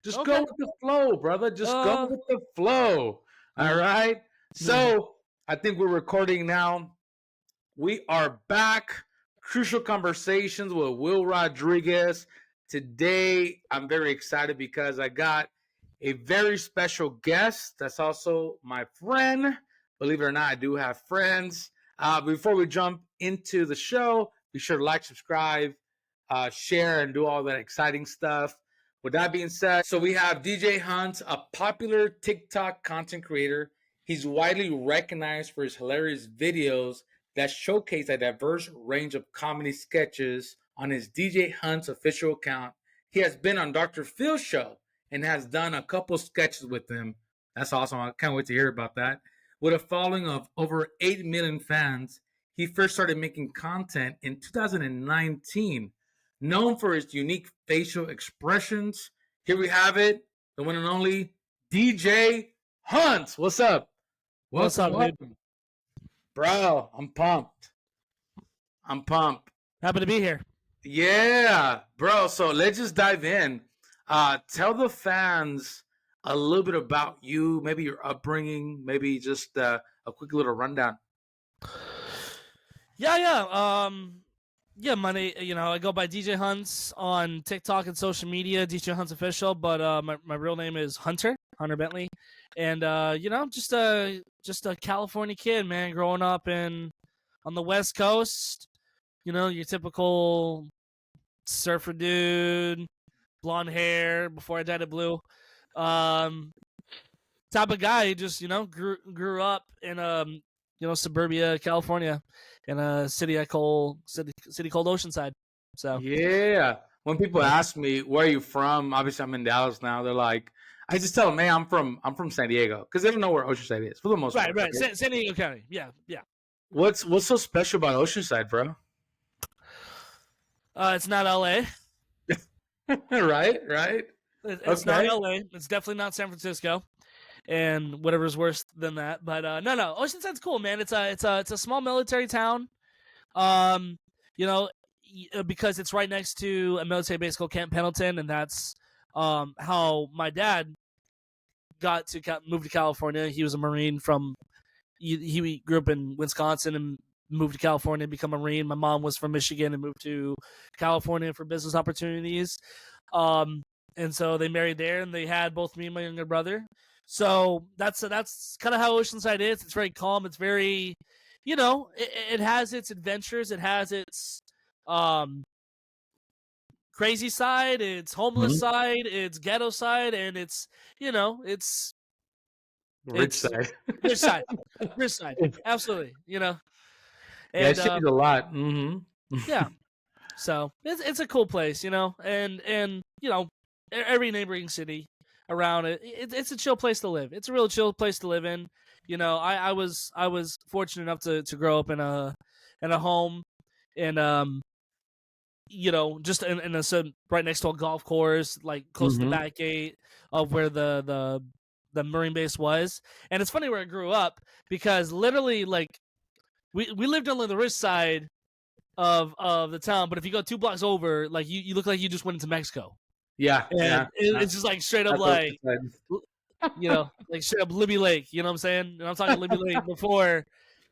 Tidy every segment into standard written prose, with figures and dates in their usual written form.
Just go Okay. with the flow, brother. Just go Uh, with the flow. All right. yeah. So I think we're recording now. We are back. Crucial Conversations with Will Rodriguez. Today, I'm very excited because I got a very special guest that's also my friend. Believe it or not, I do have friends. Before we jump into the show, be sure to like, subscribe, share, and do all that exciting stuff. With that being said, so we have DJ Hunt, a popular TikTok content creator. He's widely recognized for his hilarious videos that showcase a diverse range of comedy sketches on his DJ Hunt's official account. He has been on Dr. Phil's show and has done a couple sketches with him. That's awesome. I can't wait to hear about that. With a following of over 8 million fans, he first started making content in 2019. Known for his unique facial expressions, here we have it, the one and only DJ Hunt. What's up? What's Welcome, up, dude? welcome. Bro, I'm pumped. I'm pumped. Happy to be here. Yeah, bro. So let's just dive in. Tell the fans a little bit about you, maybe your upbringing, maybe just a quick little rundown. Yeah. My name, I go by DJ Hunts on TikTok and social media, DJ Hunts official. But my real name is Hunter Bentley, and just a California kid, man, growing up on the West Coast. Your typical surfer dude, blonde hair before I dyed it blue. Um, Type of guy who just grew up in suburbia California in a city called Oceanside. So Yeah. When people ask me where are you from, obviously I'm in Dallas now. They're like, I just tell them, hey, I'm from San Diego because they don't know where Oceanside is for the most part. right. San Diego County. Yeah. What's so special about Oceanside, bro? It's not LA. Right. It's not Okay. LA. It's definitely not San Francisco. And whatever's worse than that. But no. Oceanside's cool, man. It's a small military town. Um, you know, because it's right next to a military base called Camp Pendleton, and that's how my dad got to move to California. He was a Marine from. He grew up in Wisconsin and moved to California and become a Marine. My mom was from Michigan and moved to California for business opportunities. And so they married there, and they had both me and my younger brother. So that's kind of how Oceanside is. It's very calm. It's very, it has its adventures. It has its crazy side, its homeless side, its ghetto side, and it's Rich it's side. rich side, absolutely. Yeah, And it changed a lot. Mm-hmm. yeah, so it's a cool place, and every neighboring city around it's a chill place to live. It's a real chill place to live in. I was fortunate enough to grow up in a home and just in a right next to a golf course, like close to the back gate of where the Marine base was. And it's funny where I grew up because literally like we lived on the rich side of the town, but if you go 2 blocks over, like you look like you just went into Mexico. Yeah, And it's just like straight up That's like Oceanside. like straight up Libby Lake, you know what I'm saying? And I'm talking Libby Lake before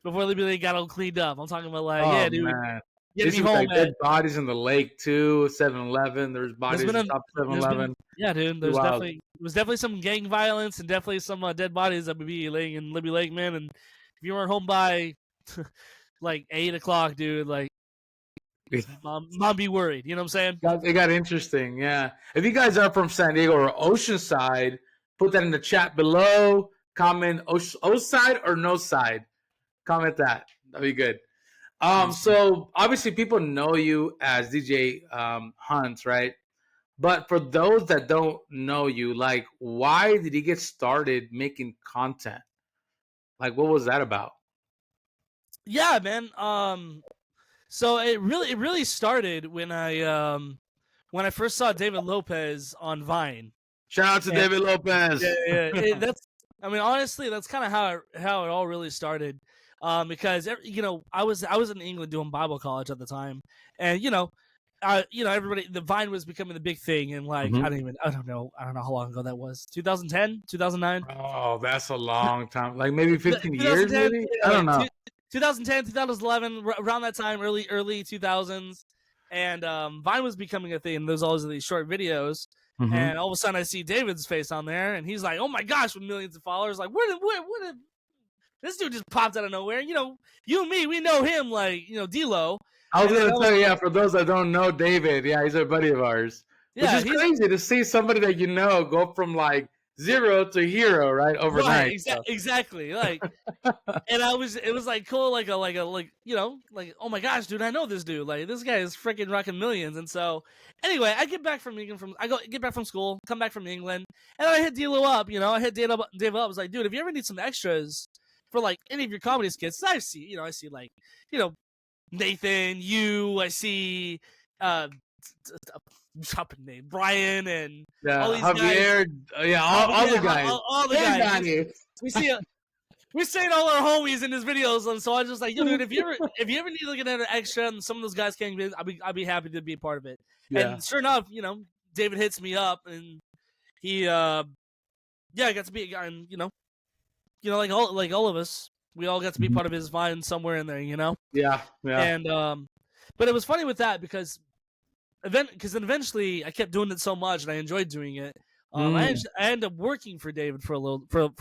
Libby Lake got all cleaned up. I'm talking about like, Oh yeah, dude, man, you had this to be is home like at dead bodies in the lake too. 7-Eleven. There's there's bodies been in a top there's been 7-Eleven. yeah, dude, Wow. there was definitely some gang violence and definitely some dead bodies that would be laying in Libby Lake, man. And if you weren't home by like 8 o'clock, dude, like mom be worried. You know what I'm saying? It got interesting. Yeah. If you guys are from San Diego or Oceanside, put that in the chat below. Comment Oceanside or no side. Comment that. That'd be good. So obviously people know you as DJ Hunt, right? But for those that don't know you, like, why did he get started making content? Like, what was that about? Yeah, man. So it really started when I first saw David Lopez on Vine. Shout out to David Lopez. Yeah. Honestly, that's kind of how it all really started. Because I was in England doing Bible college at the time, and everybody, the Vine was becoming the big thing, and like Mhm. I don't know how long ago that was. 2010, 2009, Oh, that's a long time. Like maybe 15 years, 2010, maybe? I yeah, don't like know. 2010, 2011, around that time, early 2000s, and Vine was becoming a thing. And there's always these short videos, Mhm. and all of a sudden I see David's face on there, and he's like, "Oh my gosh!" with millions of followers. Like, where did this dude just popped out of nowhere? You and me, we know him, like D'Lo, I was and then gonna all of tell a you, sudden, yeah, for those that don't know David, yeah, he's a buddy of ours. Which yeah, is he's crazy to see somebody that you know go from like zero to hero, right? right, Overnight. So. exactly, like. And it was like cool, like oh my gosh, dude, I know this dude. Like this guy is freaking rocking millions. And so anyway, I get back from England get back from school, come back from England, and I hit D'Lo up. I hit Dave up. I was like, dude, if you ever need some extras for like any of your comedy skits, I see like Nathan, I see dropping name Brian and all Yeah, these guys. Javier, yeah, Oh all the yeah, guys. all the guys. Everybody. We see we're saying all our homies in his videos, and so I was just like, yo, dude, if you ever need like another extra, and some of those guys can't get, I'd be happy to be a part of it. Yeah. And sure enough, David hits me up, and he, I got to be a guy, and like all of us, we all got to be Mhm. part of his Vine somewhere in there, Yeah, yeah. and but it was funny with that because then eventually I kept doing it so much, and I enjoyed doing it. Mm. I ended up working for David for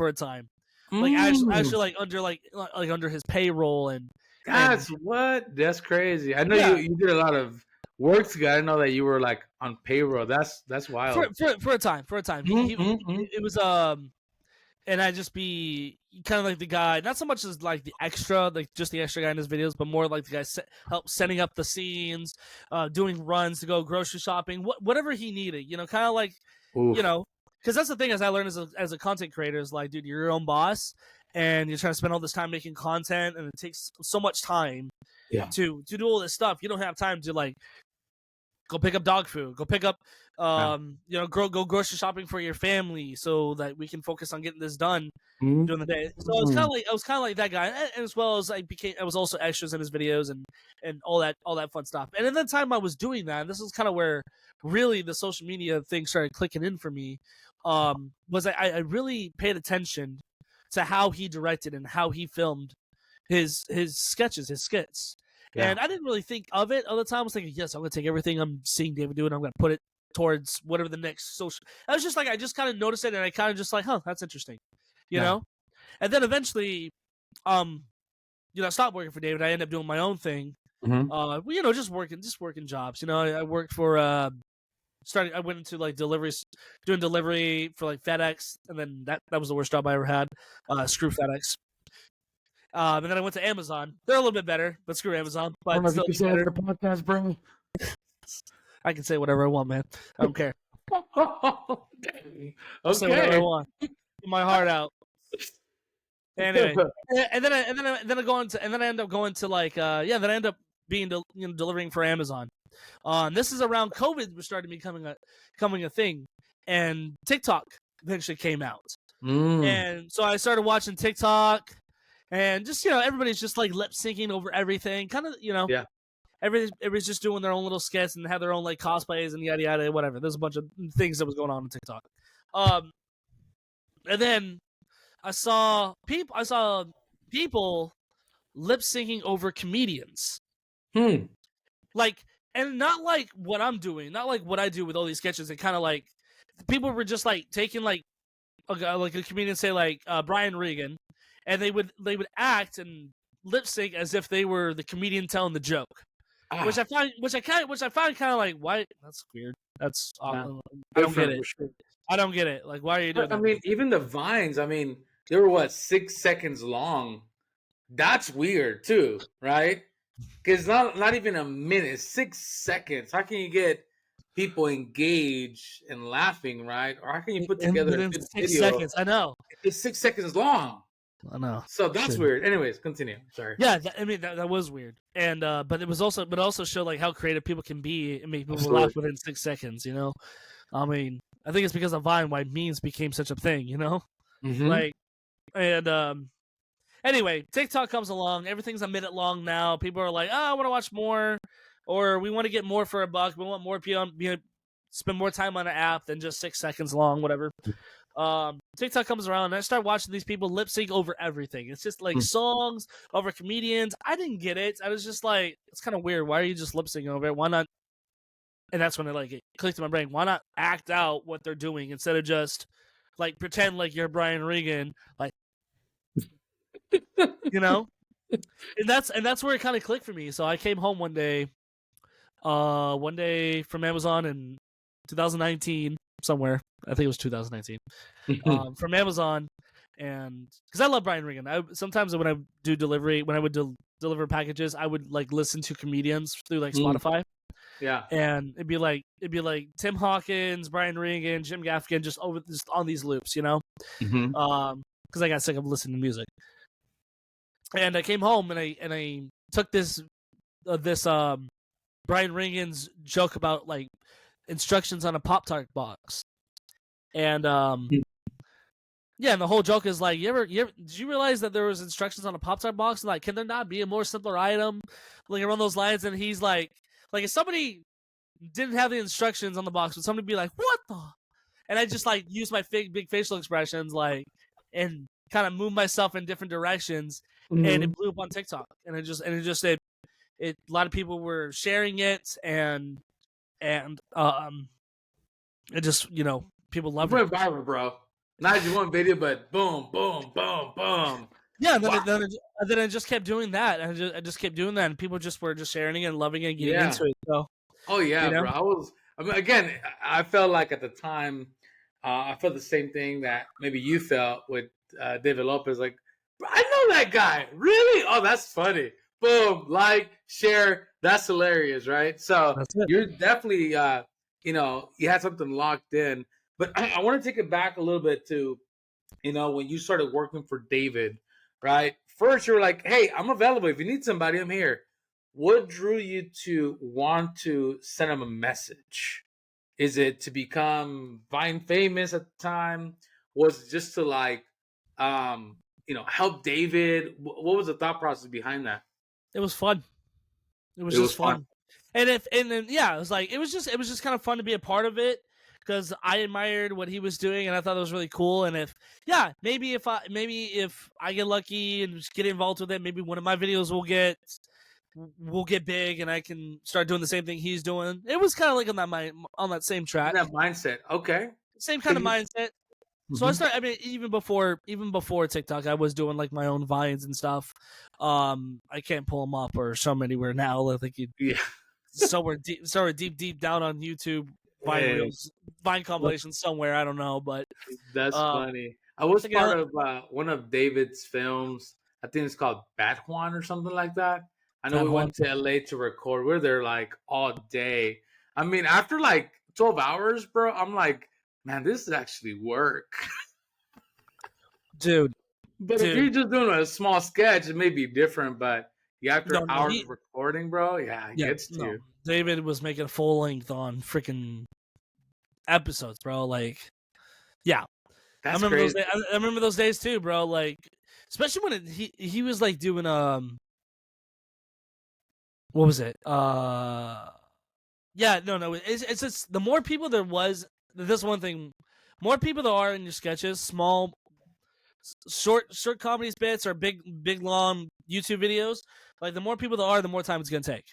a time, like Mm. actually like under his payroll and That's crazy. I know yeah, you did a lot of work together. I didn't know that you were like on payroll. That's wild. for a time Mm, he mm, mm. it was and I'd just be kind of like the guy, not so much as like the extra, like just the extra guy in his videos, but more like the guy help setting up the scenes, doing runs to go grocery shopping, whatever he needed, kind of like you Oof. know, because that's the thing as I learned as a content creator is like, dude, you're your own boss, and you're trying to spend all this time making content, and it takes so much time Yeah. to do all this stuff. You don't have time to like go pick up dog food, go pick up Yeah. go grocery shopping for your family so that we can focus on getting this done Mm, during the day. So mm. I was kind of like that guy, and as well as I was also extras in his videos and all that fun stuff. And at the time I was doing that, this is kind of where really the social media thing started clicking in for me. Was I really paid attention to how he directed and how he filmed his sketches, his skits. Yeah. And I didn't really think of it all the time. I was thinking, yes, I'm gonna take everything I'm seeing David do and I'm gonna put it towards whatever the next social. I was just like, I just kind of noticed it, and I kind of just like, huh, that's interesting, you Yeah. know. And then eventually, um, I stopped working for David. I ended up doing my own thing. Mhm. Just working jobs. I worked for started. I went into like deliveries, doing delivery for like FedEx, and then that was the worst job I ever had. Screw FedEx. And then I went to Amazon. They're a little bit better, but screw Amazon. I don't But know if you still can say that in better. the podcast, bro. I can say whatever I want, man. I don't care. Dang. I'll say whatever I Okay. want. Get my heart out. Anyway, and then I go into and then I end up going to like then I end up being delivering for Amazon. This is around COVID was started becoming a thing, and TikTok eventually came out, Mm. and so I started watching TikTok, and just everybody's just like lip syncing over everything, kind of Yeah. everybody's just doing their own little skits and have their own like cosplays and yada yada whatever. There's a bunch of things that was going on TikTok, and then I saw people lip syncing over comedians. Hmm. Like, and not like what I'm doing, not like what I do with all these sketches. And kind of like people were just like taking like a comedian, say like Brian Regan, and they would act and lip sync as if they were the comedian telling the joke. Ah. Which I find kind of like, why? That's weird. That's Yeah. awkward. I don't get Different it. for sure. I don't get it. Like, why are you doing But I that? mean, even the vines, I mean, they were what, 6 seconds long. That's weird too, right? Because not even a minute, 6 seconds. How can you get people engaged and laughing, right? Or how can you put And together a within good 6 seconds, video I know. if it's 6 seconds long? I know. So that's weird. Anyways, continue. Sorry. Yeah, I mean that was weird, and but it also showed like how creative people can be and make people Absolutely. laugh within 6 seconds. I mean, I think it's because of Vine why memes became such a thing. Mm-hmm. Like, and anyway, TikTok comes along, everything's a minute long now. People are like, oh, I want to watch more. or we want to get more for a buck. We want more people, spend more time on an app than just 6 seconds long, whatever. TikTok comes around and I start watching these people lip sync over everything. It's just like songs over comedians. I didn't get it. I was just like, it's kind of weird. Why are you just lip syncing over it? Why not? And that's when it clicked in my brain. Why not act out what they're doing instead of just like pretend like you're Brian Regan, like, you know? And that's where it kind of clicked for me. So I came home one day from Amazon in 2019 somewhere. I think it was 2019. From Amazon, and because I love Brian Regan. Sometimes when I do delivery, when I would deliver packages, I would like listen to comedians through like Spotify. Yeah, and it'd be like Tim Hawkins, Brian Regan, Jim Gaffigan, just on these loops, you know. Because I got sick of listening to music. And I came home and I took this Brian Regan's joke about like instructions on a Pop-Tart box. And yeah, and the whole joke is like, did you realize that there was instructions on a Pop-Tart box? And like, can there not be a more simpler item? Like around those lines, and he's like if somebody didn't have the instructions on the box, would somebody be like, what the? And I just like use my big facial expressions like and kind of move myself in different directions, and it blew up on TikTok. And it a lot of people were sharing it, and it just, you know, people love it. Went viral, bro. Not just one video, but boom, boom, boom, boom. Yeah, and then I just kept doing that, and I just kept doing that, and people just were just sharing it and loving it and getting into it. So, oh yeah, you know? bro. Again, I felt like at the time, I felt the same thing that maybe you felt with David Lopez. Like, I know that guy. Really? Oh, that's funny. Boom, like, share. That's hilarious, right? So you're definitely, you know, you had something locked in. But I want to take it back a little bit to, you know, when you started working for David, right? First, you were like, hey, I'm available. If you need somebody, I'm here. What drew you to want to send him a message? Is it to become Vine famous at the time? Was it just to like, you know, help David? What was the thought process behind that? It was fun. It was just fun. And then it was just kind of fun to be a part of it, because I admired what he was doing and I thought it was really cool. And maybe if I get lucky and just get involved with it, maybe one of my videos will get big and I can start doing the same thing he's doing. It was kind of like on that same track. That mindset. Okay. Same kind of mindset. So I started, I mean, even before TikTok, I was doing like my own Vines and stuff. I can't pull them up or show them anywhere now. I think somewhere deep down on YouTube, Vine reels, Vine compilations somewhere. I don't know, but that's funny. I was part of one of David's films. I think it's called Bat Juan or something like that. I know we went to LA to record. We're there like all day. I mean, after like 12 hours, bro, I'm like, man, this is actually work. Dude. But if you're just doing a small sketch, it may be different. But after hours of recording, bro, it gets to you. David was making full length on freaking episodes, bro. Like, yeah. That's crazy. I remember those days too, bro. Like, especially when he was like doing what was it? It's just the more people there was. This one thing, more people there are in your sketches, small, short comedy bits or big long YouTube videos. Like, the more people there are, the more time it's gonna take.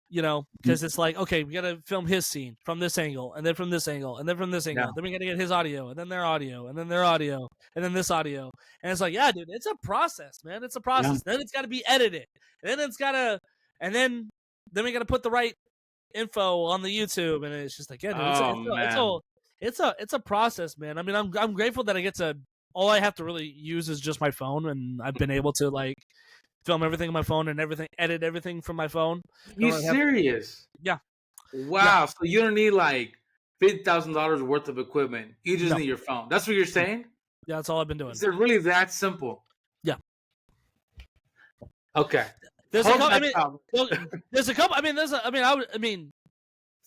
You know, because it's like, okay, we gotta film his scene from this angle, and then from this angle, and then from this angle. Then we gotta get his audio, and then their audio, and then their audio, and then this audio. And it's like, yeah, dude, it's a process, man. It's a process. Then it's gotta be edited, and then we gotta put the right info on the YouTube, and it's just like, yeah, dude, it's a process, man. I mean, I'm grateful that I get to. All I have to really use is just my phone, and I've been able to like film everything on my phone and edit everything from my phone. You serious? Yeah. Wow. Yeah. So you don't need like $50,000 worth of equipment. You just need your phone. That's what you're saying? Yeah, that's all I've been doing. Is it really that simple? Yeah. Okay. There's a couple.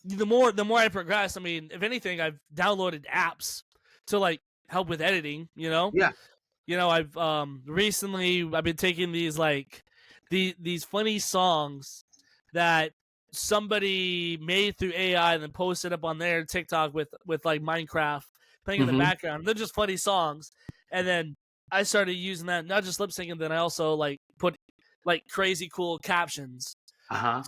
The more I progress, I mean, if anything, I've downloaded apps to like help with editing. You know. Yeah. You know, I've recently I've been taking these like these funny songs that somebody made through AI and then posted up on their TikTok with like Minecraft playing in the background. They're just funny songs, and then I started using that, not just lip syncing. Then I also like put like crazy cool captions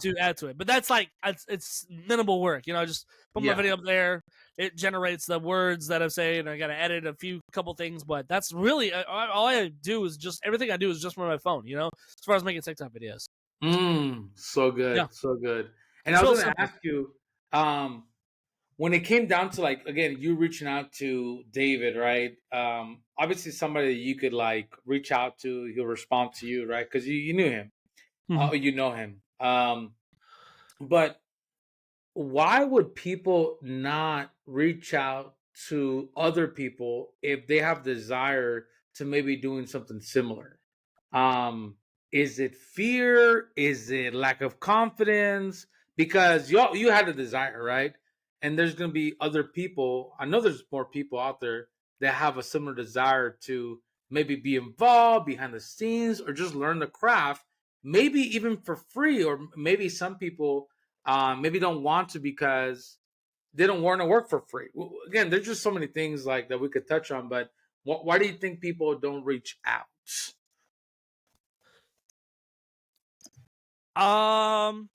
to add to it. But that's like it's minimal work, you know. I just put my video up there. It generates the words that I'm saying, and I got to edit a couple things. But that's really all I do is just everything I do is just from my phone, you know. As far as making TikTok videos. So good, Yeah, so good. And it's I was real gonna simple. ask you, when it came down to like again, you reaching out to David, right? Obviously somebody that you could like reach out to, he'll respond to you, right? Because you knew him, Mhm. you know him. But why would people not reach out to other people if they have desire to maybe doing something similar? um is it fear, is it lack of confidence? Because you had a desire, right? And there's going to be other people, I know there's more people out there that have a similar desire to maybe be involved behind the scenes or just learn the craft, maybe even for free, or maybe some people maybe don't want to because they don't want to work for free. Again, there's just so many things like that we could touch on, but why do you think people don't reach out? Um,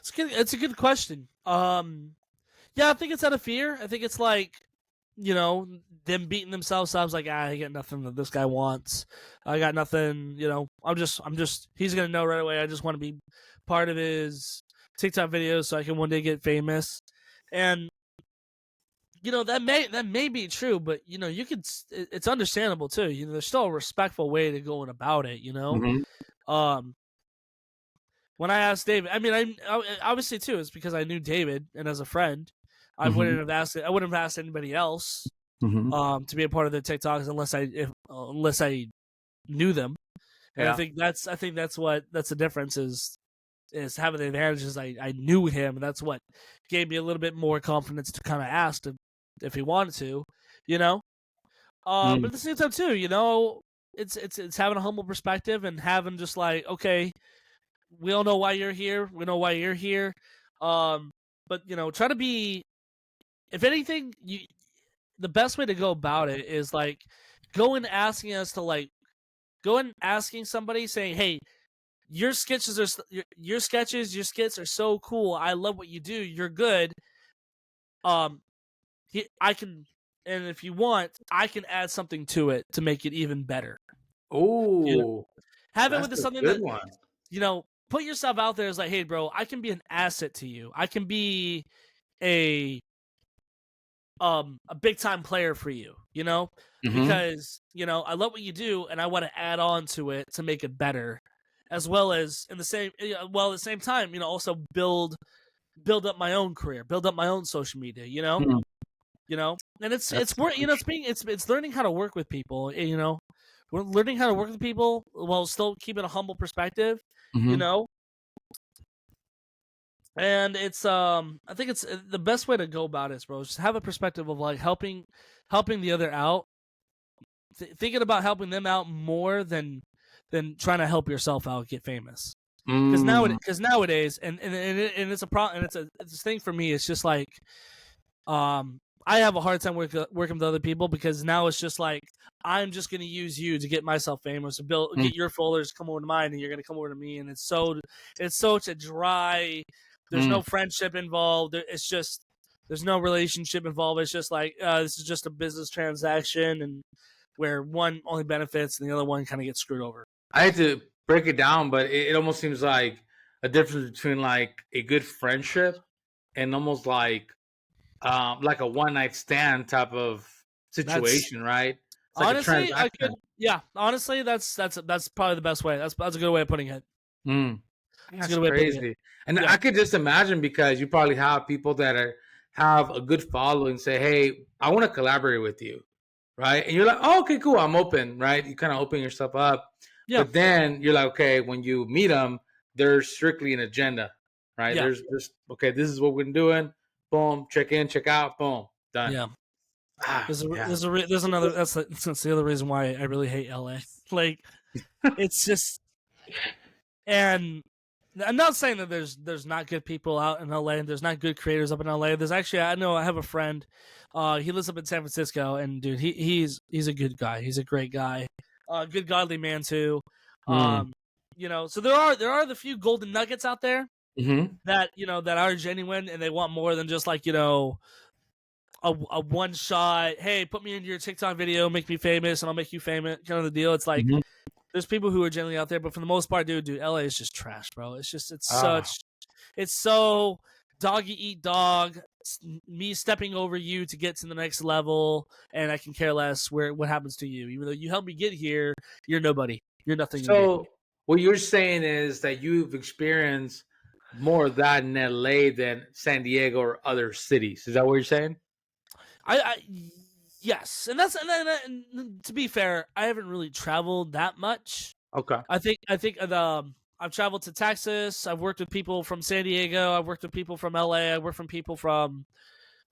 it's good. It's a good question. Yeah, I think it's out of fear. I think it's like, you know, them beating themselves up. Like, I get nothing that this guy wants. I got nothing. You know, I'm just. He's gonna know right away. I just want to be part of his TikTok videos so I can one day get famous. And you know that may be true, but you know you could. It's understandable too. You know, there's still a respectful way to going about it. You know, Mhm. um, when I asked David, I mean, I obviously too, it's because I knew David, and as a friend, I Mhm. wouldn't have asked. I wouldn't have asked anybody else Mhm. to be a part of the TikToks unless I knew them. And Yeah. I think that's the difference is having the advantages. I knew him, and that's what gave me a little bit more confidence to kind of ask if he wanted to, you know. But Mm. at the same time too, you know, it's having a humble perspective and having just like, okay, we all know why you're here. We know why you're here. Um, but you know, try to be. If anything, the best way to go about it is like go and asking us to like go and asking somebody saying, "Hey, your sketches are your sketches, your skits are so cool. I love what you do. You're good. Um, I can, and if you want, I can add something to it to make it even better. You know, Oh, have it that's with a something good that one. you know. Put yourself out there as like, hey, bro, I can be an asset to you. I can be a a big time player for you, you know, Mhm. because you know I love what you do and I want to add on to it to make it better, as well as in the same well at the same time, you know, also build up my own career, build up my own social media, Mm. you know, and That's it's work, you know, interesting. it's learning how to work with people, you know, we're learning how to work with people while still keeping a humble perspective, you Mhm. know, and it's I think it's the best way to go about it, bro. Just have a perspective of like helping the other out, thinking about helping them out more than trying to help yourself out get famous. Mm. Because nowadays, and it's a problem, and it's a thing for me. It's just like I have a hard time working with other people because now it's just like I'm just gonna use you to get myself famous, Mm. get your followers, come over to mine, and you're gonna come over to me, and it's such a dry. There's Mm. no friendship involved. It's just there's no relationship involved. It's just like this is just a business transaction, and where one only benefits and the other one kind of gets screwed over. I had to break it down, but it almost seems like a difference between like a good friendship and almost like a one night stand type of That's situation, right? It's like a honestly, I could, transaction. yeah. Honestly, that's probably the best way. That's a good way of putting it. Mm. It's a That's good way of putting it. crazy. And Yeah, I could just imagine because you probably have people that have a good following say, "Hey, I want to collaborate with you," right? And you're like, "Oh, okay, cool, I'm open," right? You kind of open yourself up, yeah, but then you're like, "Okay," when you meet them, there's strictly an agenda, right? yeah, There's just, okay, this is what we're doing. Boom, check in, check out. Boom, done. yeah. Ah, yeah. There's another. That's the other reason why I really hate LA. Like it's just and I'm not saying that there's not good people out in LA and there's not good creators up in LA. There's actually I have a friend, he lives up in San Francisco, and dude, he's a good guy. He's a great guy, good godly man too. Mm. Um, so there are the few golden nuggets out there Mm-hmm. that that are genuine and they want more than just like a one shot. Hey, put me into your TikTok video, make me famous, and I'll make you famous. Kind of the deal. It's like Mm-hmm. there's people who are genuinely out there, but for the most part, dude, LA is just trash, bro. Ah. It's so doggy eat dog. Me stepping over you to get to the next level, and I can care less what happens to you. Even though you helped me get here, you're nobody. You're nothing to me. So what you're saying is that you've experienced more of that in LA than San Diego or other cities. Is that what you're saying? I yes, and and to be fair, I haven't really traveled that much. Okay. I think I've traveled to Texas. I've worked with people from San Diego. I've worked with people from LA. I worked with people from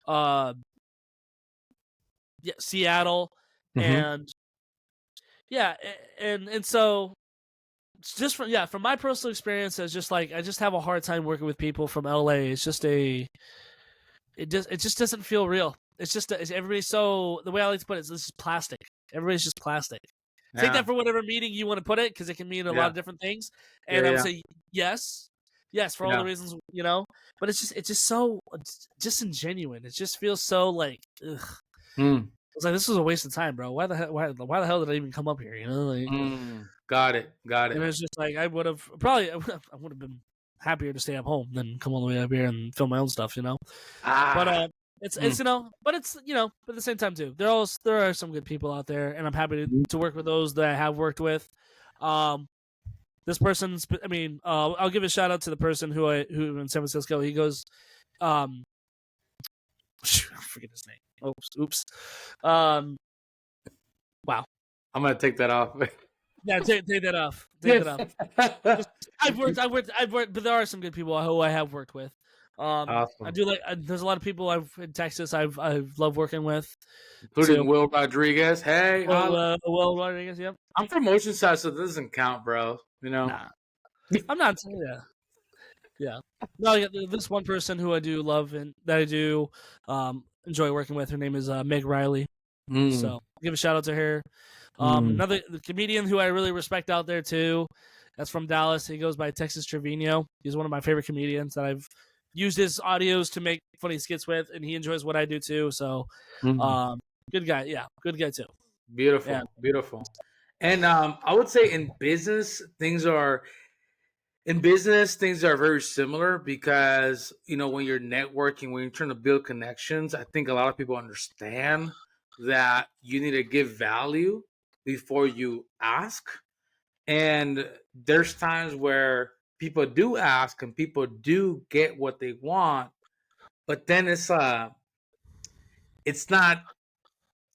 uh Seattle, Mm-hmm. and yeah, and so just from my personal experience, as just like I just have a hard time working with people from LA. It just doesn't feel real. It's just everybody's so the way I like to put it is this is plastic. Everybody's just plastic. Take Yeah. that for whatever meaning you want to put it, because it can mean a lot Yeah. of different things. Yeah. And I would Yeah. say yes, yes for all the Yeah. reasons But it's just so disingenuine. It just feels so like ugh. Mm. It's like this was a waste of time, bro. Why the hell did I even come up here? Like, Mm. Got it. Got and it. it's just like I would have probably I would have been happier to stay at home than come all the way up here and film my own stuff. But Ah. it's Mm. but it's but at the same time too, there are some good people out there, and I'm happy Mhm. to work with those that I have worked with. Um, this person's, I mean, I'll give a shout out to the person who in San Francisco. He goes, um, I forget his name. Oops. Um, wow. I'm gonna take that off. Yeah, take that off. Take that Yes. off. Just, I've worked, but there are some good people who I have worked with. I Awesome. do like. There's a lot of people in Texas I've loved working with too. Including Will Rodriguez. Hey, holla. Well, Rodriguez, yep. I'm from Oceanside, so it doesn't count, bro. You know. Nah, I'm not. Yeah, yeah. No, yeah, this one person who I do love and that I do enjoy working with. Her name is Meg Riley. So Mm. I'll give a shout out to her. Mm. Another comedian who I really respect out there too. That's from Dallas. He goes by Texas Trevino. He's one of my favorite comedians that I've used his audios to make funny skits with, and he enjoys what I do too. So, Mm. good guy. Yeah, good guy too. Yeah. Beautiful, beautiful. And I would say things are very similar because when you're networking, when you're trying to build connections, I think a lot of people understand that you need to give value before you ask. And there's times where people do ask and people do get what they want, but then it's not,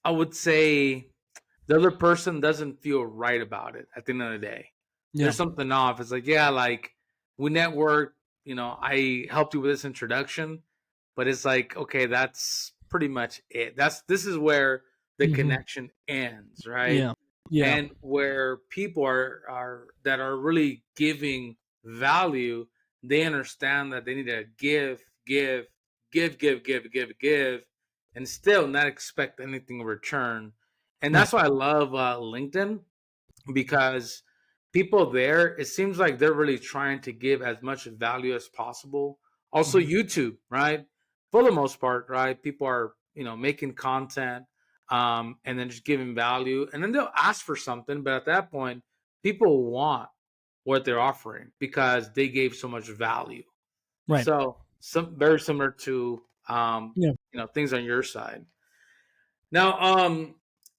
I would say, the other person doesn't feel right about it at the end of the day. Yeah. There's something off. It's like, yeah, like we network, I helped you with this introduction, but it's like, okay, that's pretty much it. This is where the Hmm. connection ends, right? Yeah. Yeah. And where people are that are really giving value, they understand that they need to give, and still not expect anything in return. And Right. that's why I love LinkedIn, because people there, it seems like they're really trying to give as much value as possible. Also, Hmm. YouTube, right? For the most part, right? People are, making content, and then just giving value. And then they'll ask for something. But at that point, people want what they're offering because they gave so much value. Right. So, some very similar to, Yeah. things on your side. Now,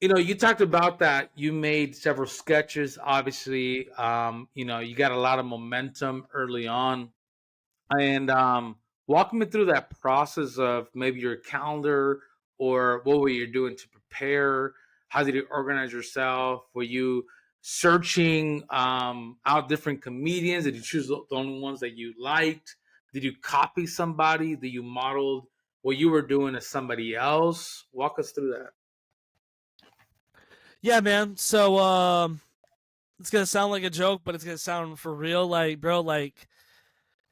you talked about that. You made several sketches. Obviously, you got a lot of momentum early on, and walk me through that process of maybe your calendar, or what were you doing to prepare? How did you organize yourself? Were you searching out different comedians? Did you choose the only ones that you liked? Did you copy somebody? Did you modeled what you were doing as somebody else? Walk us through that. Yeah, man. So, it's gonna sound like a joke, but it's gonna sound for real. Like, bro, like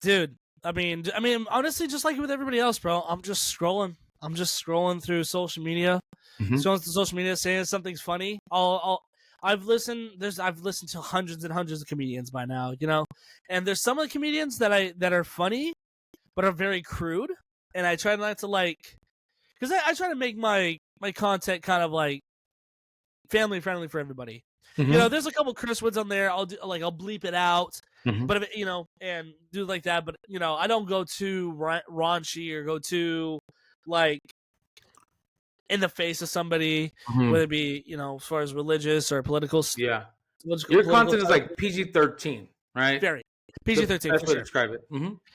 Dude, I mean, honestly, just like with everybody else, bro. I'm just scrolling. I'm just scrolling through social media, scrolling through social media, saying something's funny. I've listened to hundreds and hundreds of comedians by now, and there's some of the comedians that are funny, but are very crude, and I try not to because I try to make my content kind of like family friendly for everybody. There's a couple curse words on there. I'll bleep it out, but if and do like that. But I don't go too raunchy or go too like in the face of somebody, whether it be as far as religious or political. Yeah, your content is like PG-13, right? Very PG-13. That's for what sure. describe it.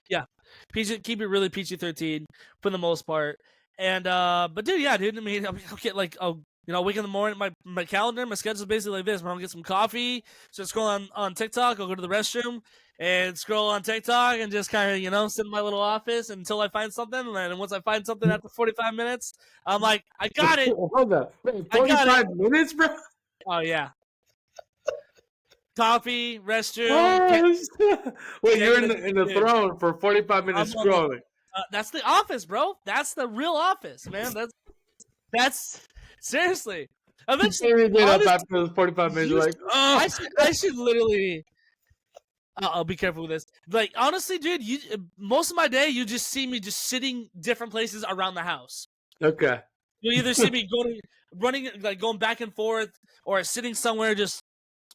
Yeah, keep it really PG-13 for the most part. And but dude, I mean, I'll get wake in the morning, my calendar, my schedule is basically like this. I'll get some coffee, so scroll on TikTok, I'll go to the restroom and scroll on TikTok and just kind of, sit in my little office until I find something. And then once I find something after 45 minutes, I'm like, I got it. Hold up. Wait, 45 minutes, bro? Oh, yeah. Coffee, restroom. Wait, you're in the throne for 45 minutes scrolling. That's the office, bro. That's the real office, man. That's seriously. Eventually, get up after those 45 minutes. You're like, oh, I should literally. I'll be careful with this. Like, honestly, dude, most of my day, you just see me just sitting different places around the house. Okay. You either see me running, like going back and forth, or sitting somewhere just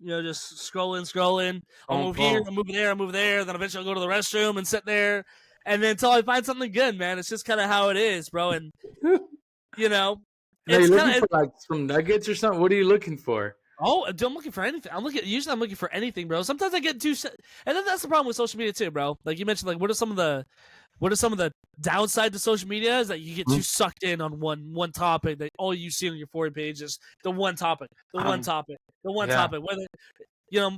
scrolling. I'll move here, I'll move there, I'll move there. Then eventually I'll go to the restroom and sit there. And then until I find something good, man. It's just kind of how it is, bro. And, Are you looking for like some nuggets or something? What are you looking for? Oh, I'm looking for anything. Usually I'm looking for anything, bro. Sometimes I get and then that's the problem with social media too, bro. Like you mentioned, like what are some of the downside to social media is that you get too sucked in on one topic that all you see on your forward page is the one topic. Whether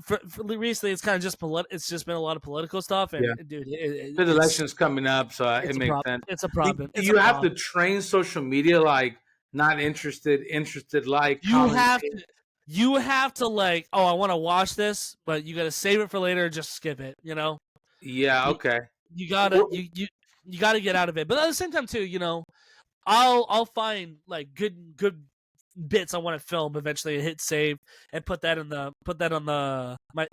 for recently it's kind of just it's just been a lot of political stuff, and dude, the election's coming up, so it makes sense. It's a problem. You have to train social media like not interested, like you have to like, oh, I want to watch this, but you got to save it for later. Just skip it, Yeah. Okay. You gotta you gotta get out of it, but at the same time too, I'll find like good bits I want to film eventually and hit save and put that on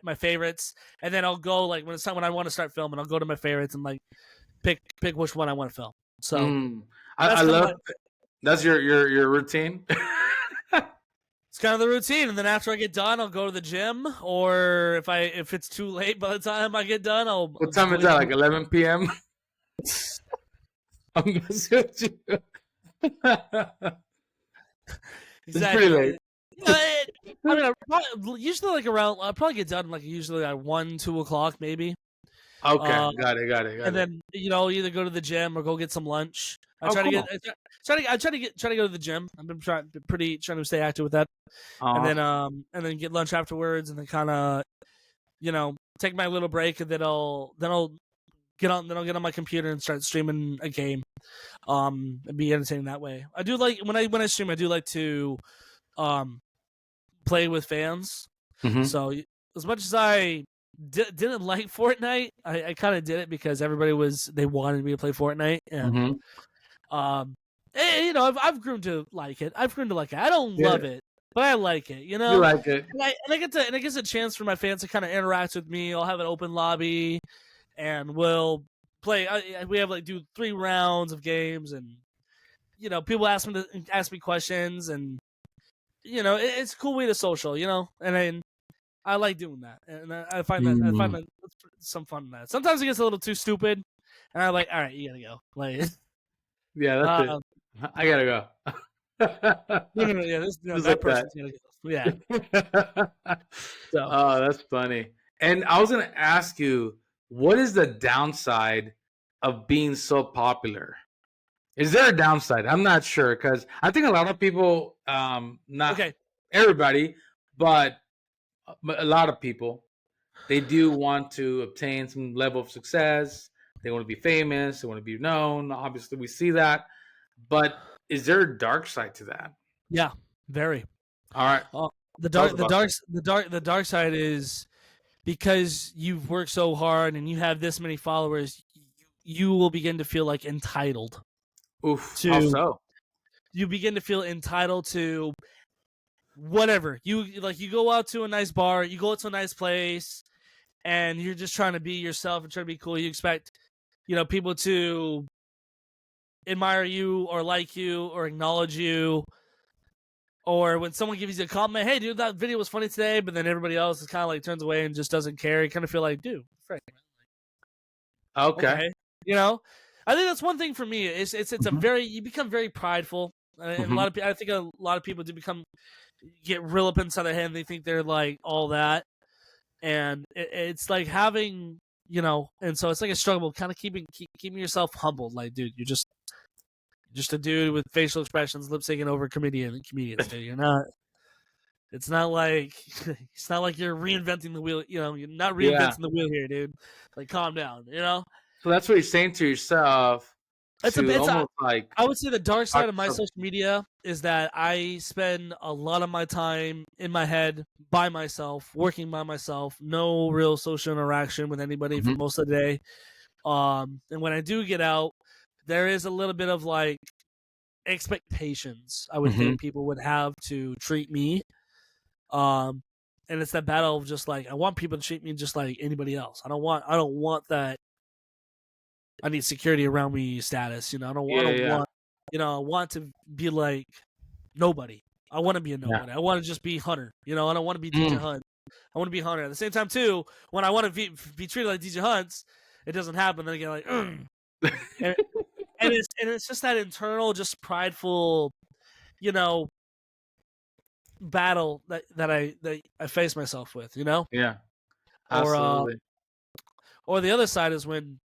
my favorites, and then I'll go like when it's time when I want to start filming, I'll go to my favorites and like pick which one I want to film. So I love that's your routine. It's kind of the routine, and then after I get done, I'll go to the gym, or if it's too late by the time I get done, What time is that? Like 11 p.m. I'm messing with you. It's pretty late. I mean, usually like around. I'll probably get done like usually at 1-2 o'clock maybe. Okay, got it. And then either go to the gym or go get some lunch. I try to go to the gym. I've been trying to stay active with that, and then get lunch afterwards, and then kind of take my little break, and then I'll get on my computer and start streaming a game, and be entertaining that way. I do like when I stream. I do like to play with fans. So as much as I didn't like Fortnite, I kind of did it because they wanted me to play Fortnite, and I've grown to like it. I don't love it, but I like it. You like it, and it gets a chance for my fans to kind of interact with me. I'll have an open lobby, and we'll play. We have like do 3 rounds of games, and people ask me questions, and it's a cool way to social. And I like doing that, and I find that some fun in that. Sometimes it gets a little too stupid, and I'm like, all right, you gotta go. Like, yeah, that's it. I gotta go. Yeah, that person's gotta go. Yeah. Oh, that's funny. And I was gonna ask you, what is the downside of being so popular? Is there a downside? I'm not sure because I think a lot of people, not everybody, but a lot of people, they do want to obtain some level of success. They want to be famous. They want to be known. Obviously, we see that. But is there a dark side to that? Yeah, very. All right. The dark side is because you've worked so hard and you have this many followers, you will begin to feel like entitled Oof. How to. so? You begin to feel entitled to whatever. You go out to a nice bar, you go out to a nice place, and you're just trying to be yourself and trying to be cool. You expect, people to admire you or like you or acknowledge you. Or when someone gives you a compliment, hey, dude, that video was funny today, but then everybody else is kind of like turns away and just doesn't care. You kind of feel like, dude, frick, Okay. okay. You know, I think that's one thing for me. It's a Mhm. very, you become very prideful, and a Mhm. lot of people. I think a lot of people do get real up inside their head. And they think they're like all that, and it's like having, and so it's like a struggle, kind of keeping yourself humbled. Like, dude, you're just a dude with facial expressions, lip syncing over comedians, dude. You're not. It's not like you're reinventing the wheel. You're not Yeah. reinventing the wheel here, dude. Like, calm down. So that's what you're saying to yourself It's a to it's a almost like I would say the dark talk side of my yourself. social media is that I spend a lot of my time in my head by myself, working by myself, no real social interaction with anybody for Mhm. most of the day. And when I do get out, there is a little bit of like expectations I would Mhm. think people would have to treat me. Um, and it's that battle of just like I want people to treat me just like anybody else. I don't want that I need security around me status. I Yeah, don't yeah. want, I want to be like nobody. I want to be a Yeah. nobody. I want to just be Hunter. I don't want to be DJ Mm. Hunt. I want to be Hunter. At the same time, too, when I want to be treated like DJ Hunts, it doesn't happen. Then I get like, "Ugh." and it's just that internal, just prideful, you know, battle that I face myself with. Yeah. Or Absolutely. or the other side is when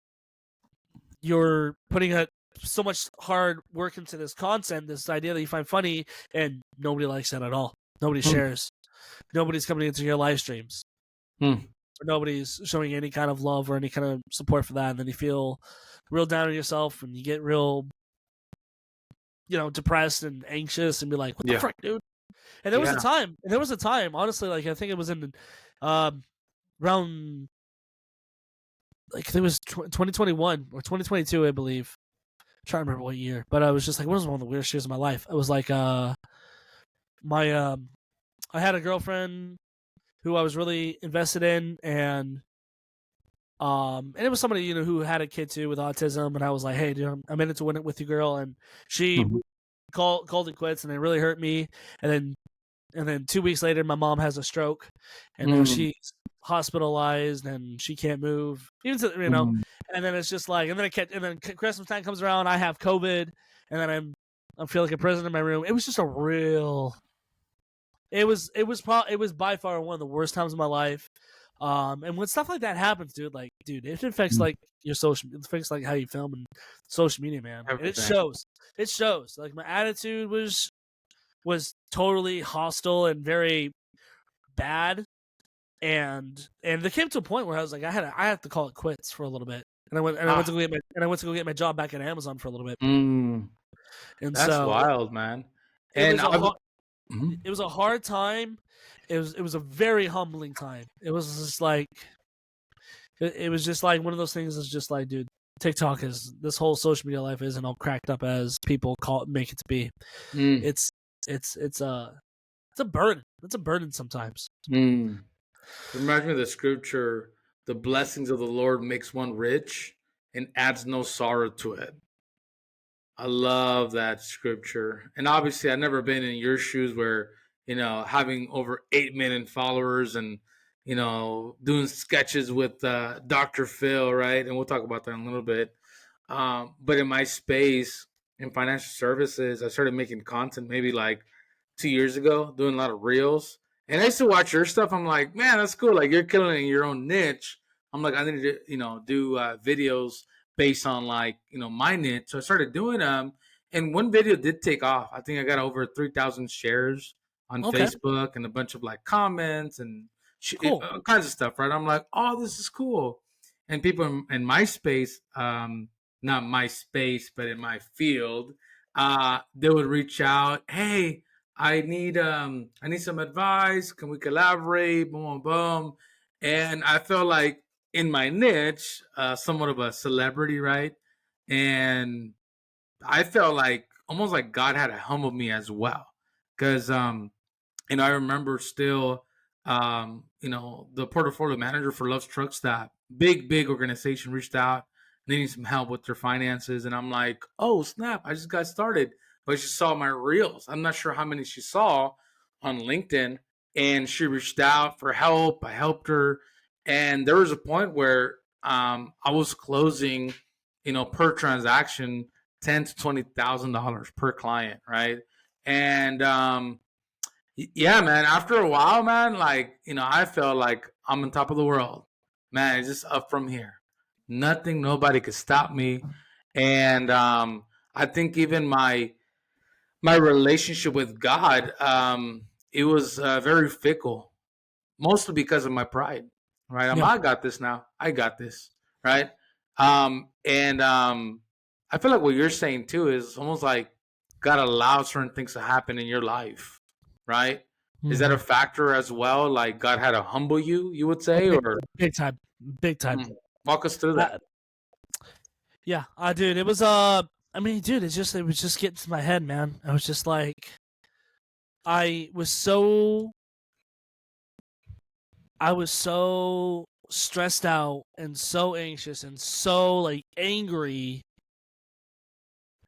you're putting so much hard work into this content, this idea that you find funny, and nobody likes that at all. Nobody Hmm. shares. Nobody's coming into your live streams. Hmm. Or nobody's showing any kind of love or any kind of support for that. And then you feel real down on yourself and you get real, depressed and anxious and be like, what the Yeah. frick, dude? And Yeah. there was a time, honestly, like I think it was in around, like it was 2021 or 2022, I believe. I'm trying to remember what year, but I was just like, what was one of the weirdest years of my life? It was like, my I had a girlfriend who I was really invested in, and it was somebody who had a kid too with autism, and I was like, hey, dude, I'm in it to win it with you, girl, and she Mhm. called it quits, and it really hurt me, and then 2 weeks later, my mom has a stroke, and now Mm. she's hospitalized and she can't move, even to, Mm. and then it's just like, and then Christmas time comes around, I have COVID, and then I feel like a prisoner in my room. It was just a real. It was by far one of the worst times of my life. And when stuff like that happens, dude, it affects Mm. like your it affects like how you film and social media, man. And it Everything. shows. It shows. Like my attitude was totally hostile and very bad. And there came to a point where I was like, I have to call it quits for a little bit. And I went Ah. to go get my job back at Amazon for a little bit. Mm. And That's so wild, man. it And was a I. hard Mhm. it was a hard time. It was a very humbling time. It was just like it was just like one of those things. That's just like, dude, TikTok is this whole social media life isn't all cracked up as people make it to be. Mm. It's it's a burden. It's a burden sometimes. Mm. Reminds me of the scripture, the blessings of the Lord makes one rich and adds no sorrow to it. I love that scripture. And obviously I've never been in your shoes where, having over 8 million followers and, doing sketches with Dr. Phil, right? And we'll talk about that in a little bit. But in my space in financial services, I started making content maybe like 2 years ago, doing a lot of reels. And I used to watch your stuff. I'm like, man, that's cool. Like you're killing it in your own niche. I'm like, I need to, do videos based on like, my niche. So I started doing them. And one video did take off. I think I got over 3,000 shares on Okay, Facebook and a bunch of like comments and cool. all kinds of stuff, right? I'm like, oh, this is cool. And people in my space, not my space, but in my field, they would reach out. Hey, I need some advice. Can we collaborate? Boom, boom, boom. And I felt like in my niche, somewhat of a celebrity, right? And I felt like almost like God had to humble me as well, because I remember still, the portfolio manager for Love's Truck Stop, big organization, reached out needing some help with their finances, and I'm like, oh snap, I just got started, but she saw my reels. I'm not sure how many she saw on LinkedIn, and she reached out for help. I helped her, and there was a point where I was closing, per transaction, $10,000 to $20,000 per client, right? And yeah, man. After a while, man, like, I felt like I'm on top of the world. Man, it's just up from here. Nothing, nobody could stop me. And I think even my relationship with God, it was very fickle, mostly because of my pride. Right? Yeah. I got this now. I got this. Right? And I feel like what you're saying too is almost like God allows certain things to happen in your life, right? Is that a Mm-hmm. factor as well? Like God had to humble you, you would say, Big, or big time, big time. walk us through that? Uh, yeah, dude, it was I mean, dude, it was just getting to my head, man. I was just like, I was so, I was so stressed out and so anxious and so like angry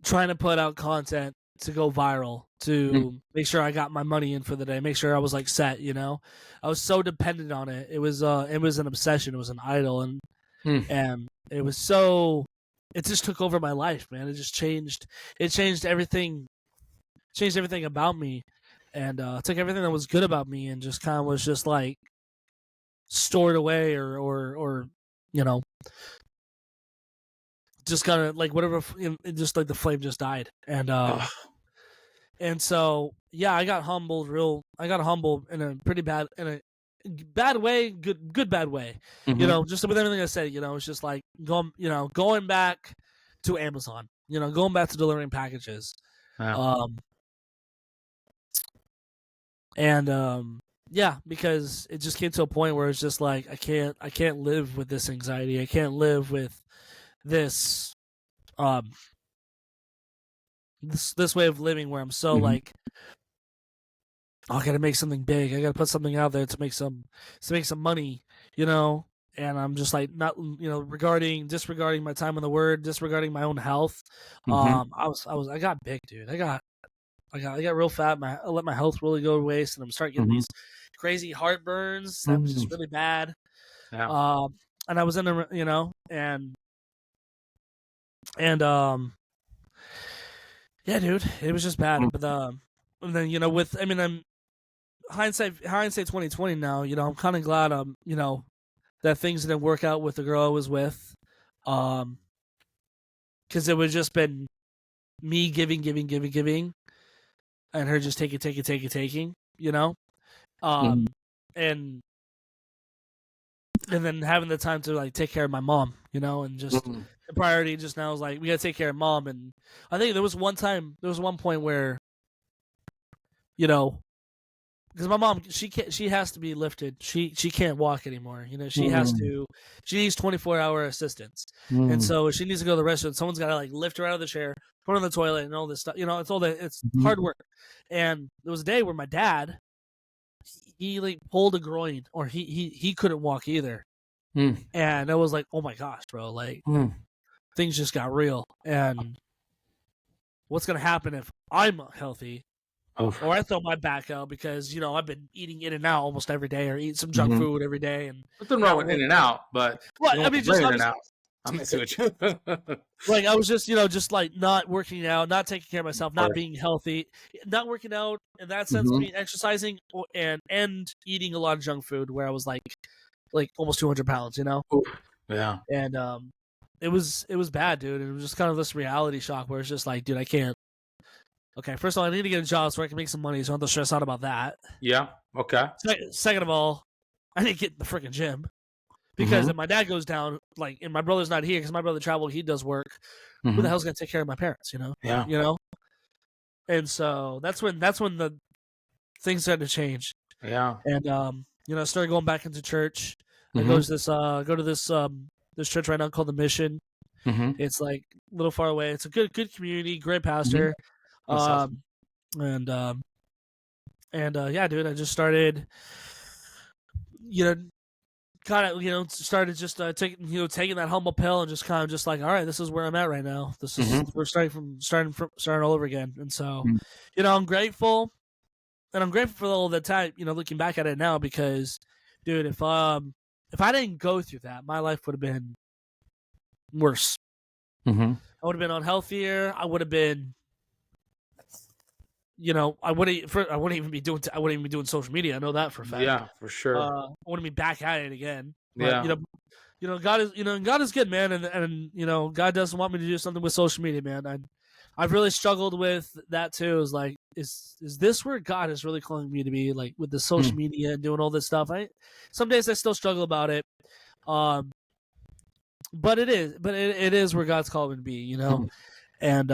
trying to put out content to go viral, Mm, to make sure I got my money in for the day, make sure I was like set, I was so dependent on it. It was an obsession, it was an idol, mm, and it just took over my life, man. It changed everything about me, and took everything that was good about me and just kind of was just like stored away, or you know just kind of like whatever, just like the flame just died. ugh, And so, yeah, I got humbled in a pretty bad way, good bad way. mhm, Just with everything I said, it's just like going back to Amazon, going back to delivering packages. yeah, Um and yeah, because it just came to a point where it's just like I can't live with this anxiety. I can't live with this um this way of living where I'm so mhm, like, oh, I gotta make something big. I gotta put something out there to make some money, you know. And I'm just like not, disregarding my time on the word, disregarding my own health. mhm, I got big, dude. I got real fat. I let my health really go to waste, and I'm starting getting mhm, these crazy heartburns that was mhm, just really bad. yeah, And I was in a, and yeah, dude, it was just bad. mm, But and then I'm hindsight 2020 now. I'm kind of glad that things didn't work out with the girl I was with, because it would just been me giving, and her just taking, mhm, um, and then having the time to like take care of my mom, and just mhm, the priority just now is like we gotta take care of mom. And I think there was one point where, you know because my mom, she has to be lifted. She can't walk anymore. mhm, She needs 24-hour assistance. And mhm, so if she needs to go to the restroom, someone's got to like lift her out of the chair, put her on the toilet, and all this stuff. It's mhm, hard work. And there was a day where my dad, he like pulled a groin, or he couldn't walk either. mm, And I was like, oh my gosh, bro, like mm, things just got real. And what's gonna happen if I'm healthy, or oof, I throw my back out because I've been eating In and Out almost every day, or eat some junk mhm. food every day, and Nothing wrong not with In work. and Out, but Well, you don't I want mean, to just blame In and obviously, Out. I'm messing with you. Of like I was just like not working out, not taking care of myself, not course. being healthy, not working out in that sense, Mhm. being exercising, and eating a lot of junk food, where I was like almost 200 pounds, Oof. Yeah. and it was bad, dude. It was just kind of this reality shock where it's just like, dude, I can't. Okay, first of all, I need to get a job so I can make some money, so I don't have to stress out about that. Yeah. Okay. Second of all, I need to get in the freaking gym, because Mhm. if my dad goes down, like, and my brother's not here because my brother traveled, he does work. Who the Mhm. hell's gonna take care of my parents? Yeah. You know. And so that's when the things started to change, Yeah. and I started going back into church. I Mm-hmm. go to this church right now called the Mission. Mm-hmm. It's like a little far away. It's a good community, great Mm-hmm. pastor. That's awesome. Um, and yeah, dude, I just started, you know, kind of, started just taking that humble pill and just kind of just like, all right, this is where I'm at right now. Mm-hmm. We're starting all over again. And so, I'm grateful, and I'm grateful for all the time, looking back at it now, because, dude, if I didn't go through that, my life would have been worse. Mm-hmm. I would have been unhealthier. I would have been, I wouldn't even be doing social media. I know that for a fact. Yeah, for sure. I wouldn't be back at it again. But Yeah. God is good, man, and God doesn't want me to do something with social media, man. I've really struggled with that too. Is like, is this where God is really calling me to be, like, with the social media and doing all this stuff? Some days I still struggle about it, but it is where God's calling me to be, and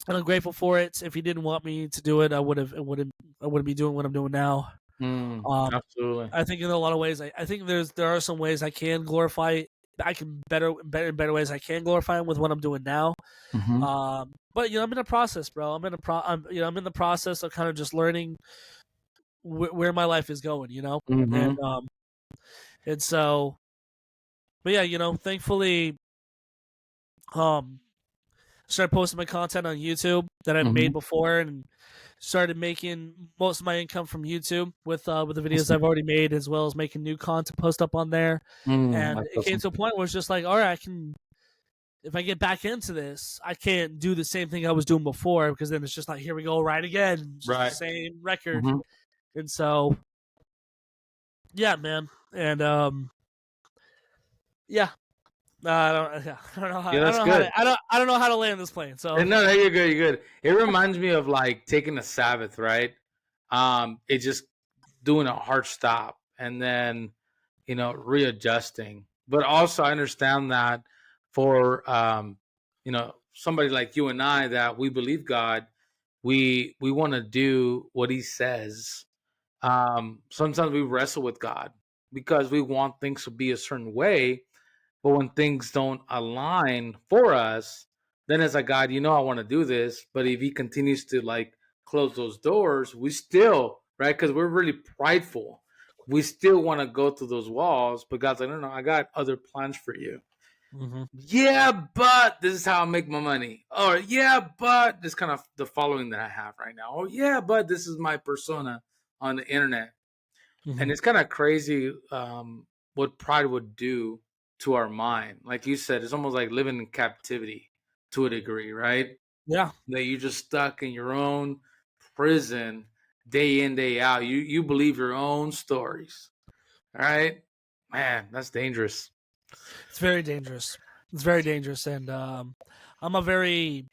and I'm grateful for it. If He didn't want me to do it, I wouldn't be doing what I'm doing now. Absolutely. I think in a lot of ways, I think there are some ways I can glorify. I can better ways I can glorify Him with what I'm doing now. Mm-hmm. But I'm in a process, bro. I'm in the process of kind of just learning where my life is going, Mm-hmm. and so, but yeah, thankfully, started posting my content on YouTube that I've Mm-hmm. made before, and started making most of my income from YouTube with the videos I've already made, as well as making new content post up on there. And That's it came awesome. to a point where it's just like, all right, if I get back into this, I can't do the same thing I was doing before, because then it's just like, here we go, right again, it's just Right. the same record. Mm-hmm. And so, yeah, man, and yeah, I don't know how Yeah, that's good. I don't know how to land this plane. So And no, you're good. You're good. It reminds me of like taking a Sabbath, right? It's just doing a hard stop and then, readjusting. But also, I understand that for somebody like you and I, that we believe God, we want to do what He says. Sometimes we wrestle with God because we want things to be a certain way, but when things don't align for us, then it's like, God, I want to do this. But if He continues to like close those doors, we still, right? Because we're really prideful. We still want to go through those walls. But God's like, no, I got other plans for you. mm-hmm. Yeah, but this is how I make my money. Or yeah, but this kind of the following that I have right now. Oh yeah, but this is my persona on the internet. Mm-hmm. And it's kind of crazy what pride would do to our mind. Like you said, it's almost like living in captivity to a degree, right? Yeah. That you're just stuck in your own prison day in, day out. You believe your own stories. All right? Man, that's dangerous. It's very dangerous. It's very dangerous, and I'm a very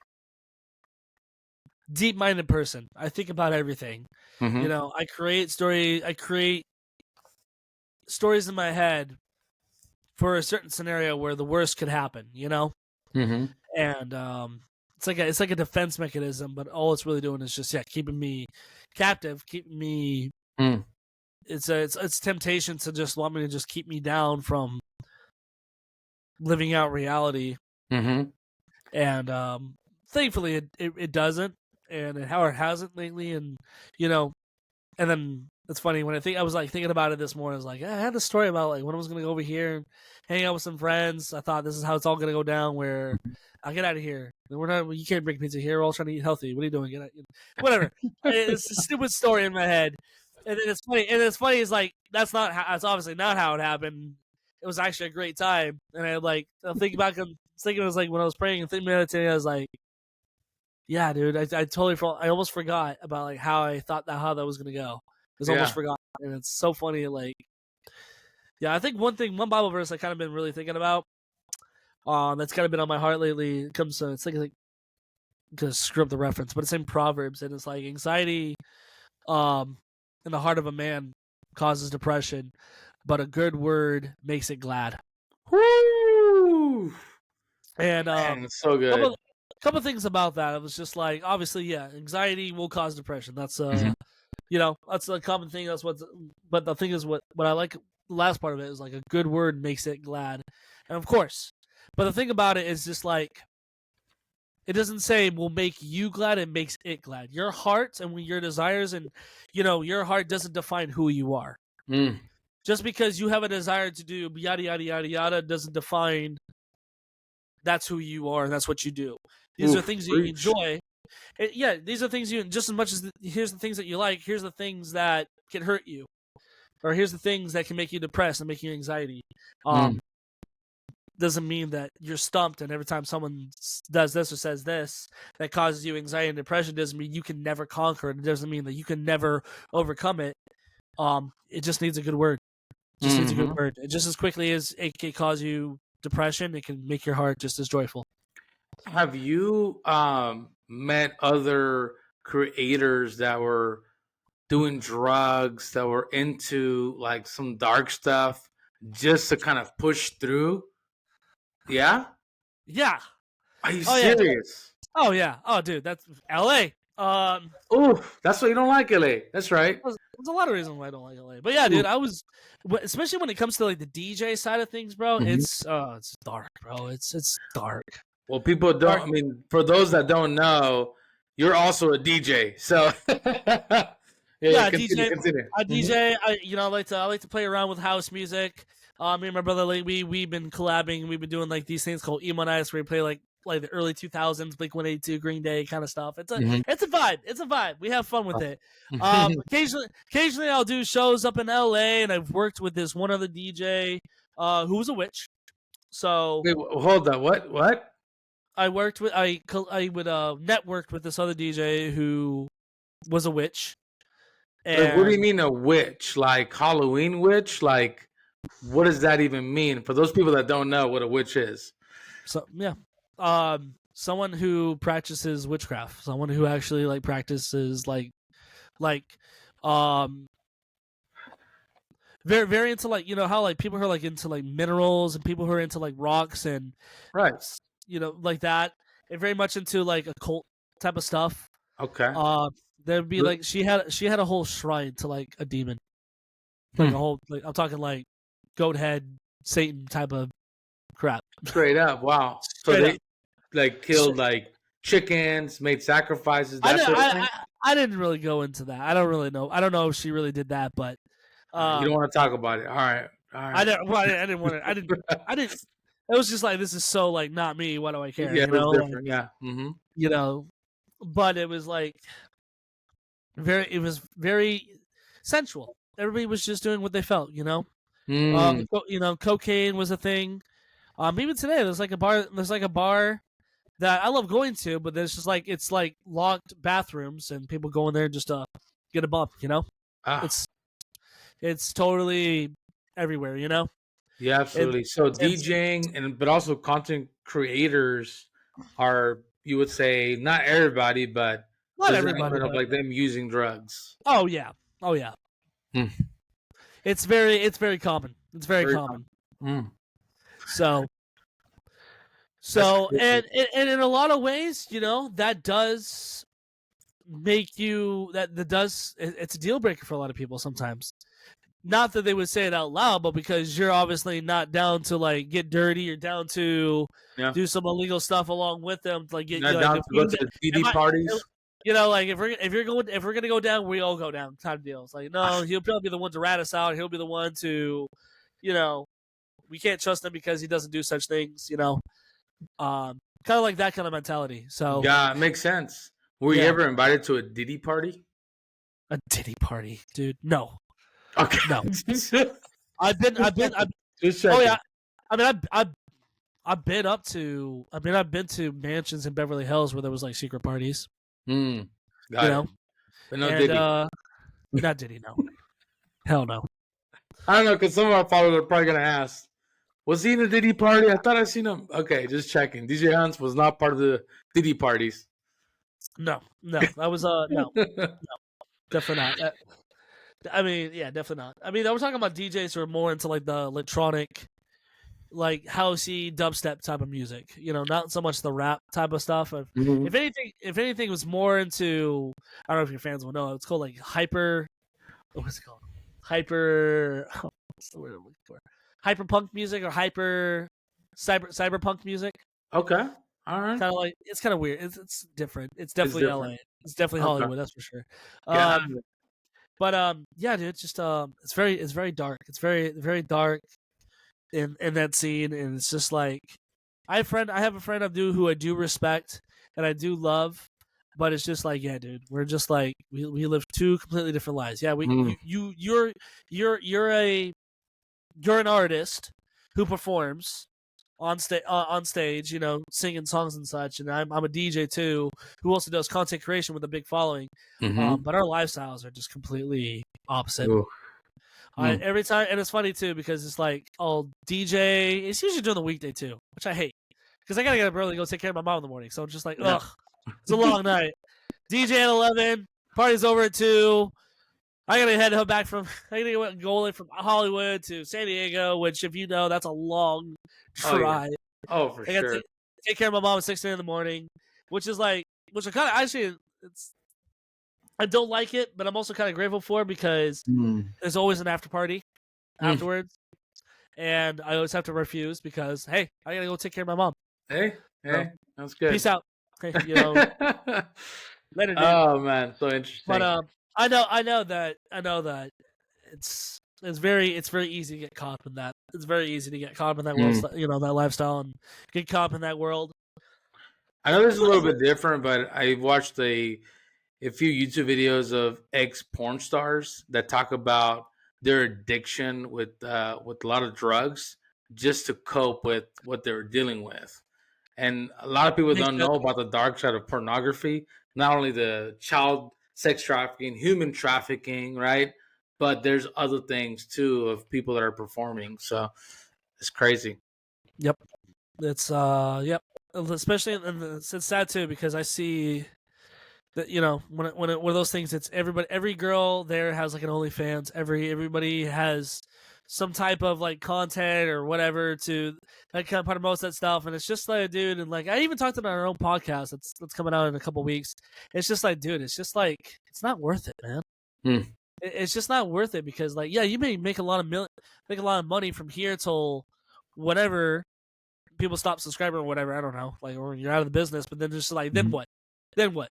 deep-minded person. I think about everything. Mm-hmm. I create stories in my head for a certain scenario where the worst could happen. Mm-hmm. And it's like a defense mechanism, but all it's really doing is just keeping me captive, keeping me. Mm. It's temptation to just want me to just keep me down from living out reality. Mm-hmm. And thankfully it doesn't, and it hasn't lately. And and then it's funny, when I was like thinking about it this morning, I was like, I had a story about like when I was gonna go over here and hang out with some friends. I thought this is how it's all gonna go down, where I'll get out of here. You can't bring pizza here. We're all trying to eat healthy. What are you doing? Get out, whatever. It's a stupid story in my head. And then it's funny. And it's funny is like, that's obviously not how it happened. It was actually a great time. And I'm thinking back, I'm thinking it was like when I was praying and meditating, I was like, yeah, dude, I totally I almost forgot about like how I thought how that was gonna go. I was almost Yeah. forgot, and it's so funny. Like, yeah, I think one Bible verse I kind of been really thinking about, that's kind of been on my heart lately. It comes to, it's like to screw up the reference, but it's in Proverbs, and it's like anxiety, in the heart of a man causes depression, but a good word makes it glad. Woo! And Man, it's so good. couple things about that. It was just like, obviously, yeah, anxiety will cause depression. That's Mhm. that's a common thing. But the thing is, what I like last part of it is like a good word makes it glad, and of course, but the thing about it is just like it doesn't say will make you glad; it makes it glad. Your heart and your desires, and your heart doesn't define who you are. Mm. Just because you have a desire to do yada yada yada yada doesn't define that's who you are and that's what you do. These are things you enjoy. These are things you just as much as here's the things that you like. Here's the things that can hurt you, or here's the things that can make you depressed and make you anxiety. Doesn't mean that you're stumped, and every time someone does this or says this that causes you anxiety and depression doesn't mean you can never conquer it. It doesn't mean that you can never overcome it. It just needs a good word. Needs a good word. And just as quickly as it can cause you depression, it can make your heart just as joyful. Have you met other creators that were doing drugs, that were into like some dark stuff just to kind of push through? Yeah? Yeah. Are you serious? Yeah. Oh yeah. Oh dude, that's LA. Oof, that's why you don't like LA. That's right. There's a lot of reasons why I don't like LA. But yeah, dude, especially when it comes to like the DJ side of things, bro, it's dark, bro. It's dark. Well, people don't. I mean, for those that don't know, you're also a DJ. So yeah, continue. I DJ. I like to play around with house music. Me and my brother, like we've been collabing. We've been doing like these things called emo nights where we play like the early 2000s, Blink-182, Green Day kind of stuff. It's a vibe. It's a vibe. We have fun with it. Occasionally I'll do shows up in LA, and I've worked with this one other DJ who was a witch. So wait, hold on. What? I would networked with this other DJ who was a witch. And what do you mean a witch? Like Halloween witch? Like what does that even mean? For those people that don't know what a witch is. So yeah. Someone who practices witchcraft, someone who actually like practices like very very into like how like people who are like into like minerals and people who are into like rocks and right like that, and very much into like occult type of stuff. Okay. There'd be like she had a whole shrine to like a demon, like a whole I'm talking like goat head Satan type of crap. Straight up, wow. So they like killed like chickens, made sacrifices. That sort of thing? I didn't really go into that. I don't really know. I don't know if she really did that, but you don't want to talk about it. All right. I didn't want to. I didn't. It was just like, this is so like not me. Why do I care? Yeah, it was different. Yeah. Mm-hmm. But it was like it was very sensual. Everybody was just doing what they felt. Cocaine was a thing. Even today, there's like a bar that I love going to, but there's just like it's like locked bathrooms and people go in there just to get a bump. It's totally everywhere. Yeah, absolutely. So DJing but also content creators are, you would say, not everybody, but not everybody, of like them using drugs. Oh yeah. It's very common. It's very common. So and in a lot of ways, that does make you it's a deal breaker for a lot of people sometimes. Not that they would say it out loud, but because you're obviously not down to like get dirty, you're down to do some illegal stuff along with them, like get down to go to the DD parties. Like if we're gonna go down, we all go down type deals. Like no, he'll probably be the one to rat us out. He'll be the one to, we can't trust him because he doesn't do such things. Kind of like that kind of mentality. So yeah, it makes sense. Were you ever invited to a Diddy party? A Diddy party, dude? No. Okay. No. I've been. Just oh yeah. I mean, I've been to mansions in Beverly Hills where there was like secret parties. Got it. But no Diddy. Not Diddy. No. Hell no. I don't know, because some of our followers are probably gonna ask, was he in the Diddy party? I thought I seen him. Okay, just checking. DJ Hans was not part of the Diddy parties. No, that was no, definitely not. I mean, yeah, definitely not. I mean, we're talking about DJs who are more into like the electronic, like housey dubstep type of music. Not so much the rap type of stuff. If anything, it was more into. I don't know if your fans will know. It's called like hyper. What is it called? Hyper. what's the word I'm looking for? Hyperpunk music or cyberpunk music. Okay. All right. Kind of like it's kind of weird. It's different. It's It's definitely LA. different. It's definitely Okay. Hollywood. That's for sure. Yeah. But yeah, dude. It's just it's very dark. It's very dark in that scene, and it's just like I have a friend who I do respect and I do love, but it's just like, yeah, dude, we're just like we live two completely different lives. Yeah, Mm. you're an artist who performs on stage, you know, singing songs and such, and I'm a DJ too, who also does content creation with a big following. Mm-hmm. But our lifestyles are just completely opposite. Ooh. Mm. Every time, and it's funny too because it's like, oh, DJ. It's usually during the weekday too, which I hate because I gotta get up early to go take care of my mom in the morning. So I'm just like, Yeah. ugh, it's a long night. DJ at 11, party's over at 2. I gotta head back from. I gotta go from Hollywood to San Diego, which, if you know, that's a long drive. Oh, for I gotta sure. take care of my mom at 6 in the morning, which is like, which I kind of actually, I don't like it, but I'm also kind of grateful for because Mm. there's always an after party Mm. afterwards, and I always have to refuse because, hey, I gotta go take care of my mom. Hey, So, that's good. peace out. Hey, you know, later, dude. Oh man, so interesting. But I know that it's very easy to get caught up in that. It's very easy to get caught up in that world, you know, that lifestyle, and get caught up in that world. I know this is a little bit different, but I watched a few YouTube videos of ex porn stars that talk about their addiction with a lot of drugs just to cope with what they were dealing with. And a lot of people Makes don't sense. know about the dark side of pornography, not only the child sex trafficking, human trafficking, right? But there's other things too of people that are performing. So it's crazy. Yep. It's yep. Especially, and it's sad too because I see that, you know, when one of those things, it's every girl there has like an OnlyFans. Everybody has some type of like content or whatever to that kind of promotes that stuff, and it's just like, dude, and like I even talked about our own podcast that's coming out in a couple weeks. It's just like, dude, it's just like it's not worth it, man. Hmm. It's just not worth it because, like, yeah, you may make a lot of money from here till whatever people stop subscribing or whatever. I don't know, like, or you're out of the business. But then just like, then what? Then what?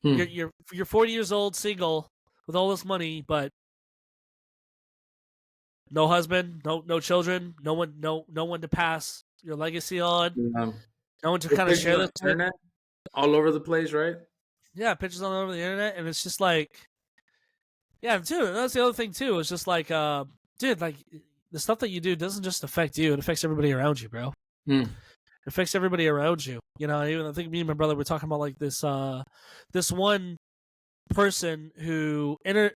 Hmm. You're 40 years old, single, with all this money, but no husband, no children, no one to pass your legacy on, no one to kind of Pictures share on this the with. internet all over the place, right? Yeah, pictures all over the internet, and it's just like, yeah, too. That's the other thing too. It's just like, dude, like the stuff that you do doesn't just affect you; it affects everybody around you, bro. Hmm. It affects everybody around you. You know, I think me and my brother were talking about like this one person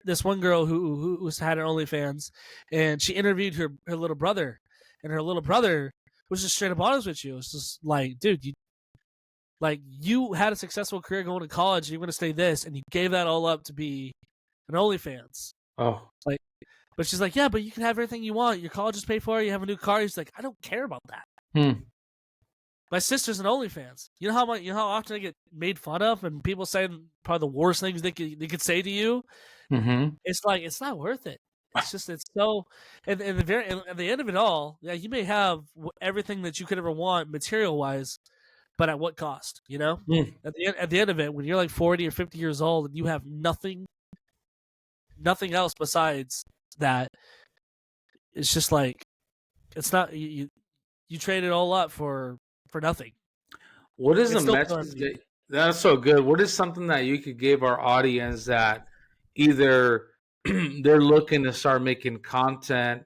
this one girl who had her OnlyFans, and she interviewed her little brother, and her little brother was just straight up honest with you. It's just like, dude, you had a successful career going to college, and you're going to stay this, and you gave that all up to be an OnlyFans. Oh, Like, but she's like, yeah, but you can have everything you want. Your college is paid for. You have a new car. He's like, I don't care about that. Hmm. My sister's an OnlyFans. You know how often I get made fun of, and people say probably the worst things they could say to you. Mm-hmm. It's like, it's not worth it. It's just, it's so. And at the end of it all, yeah, you may have everything that you could ever want material wise, but at what cost? You know, at the end of it, when you're like 40 or 50 years old and you have nothing else besides that, it's just like, it's not you trade it all up for nothing. What is It's the still message that's so good? What is something that you could give our audience that either they're looking to start making content,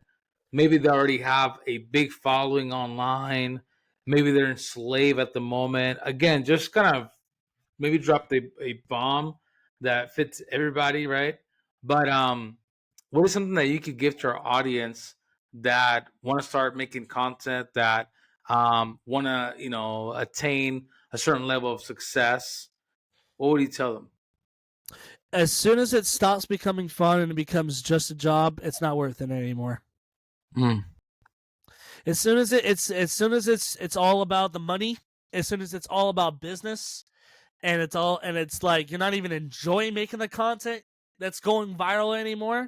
maybe they already have a big following online, maybe they're enslaved at the moment. Again, just kind of maybe drop a bomb that fits everybody, right? But what is something that you could give to our audience that want to start making content, that want to attain a certain level of success? What would you tell them? As soon as it stops becoming fun and it becomes just a job, it's not worth it anymore. As soon as it's all about the money, as soon as it's all about business, and it's like you're not even enjoying making the content that's going viral anymore,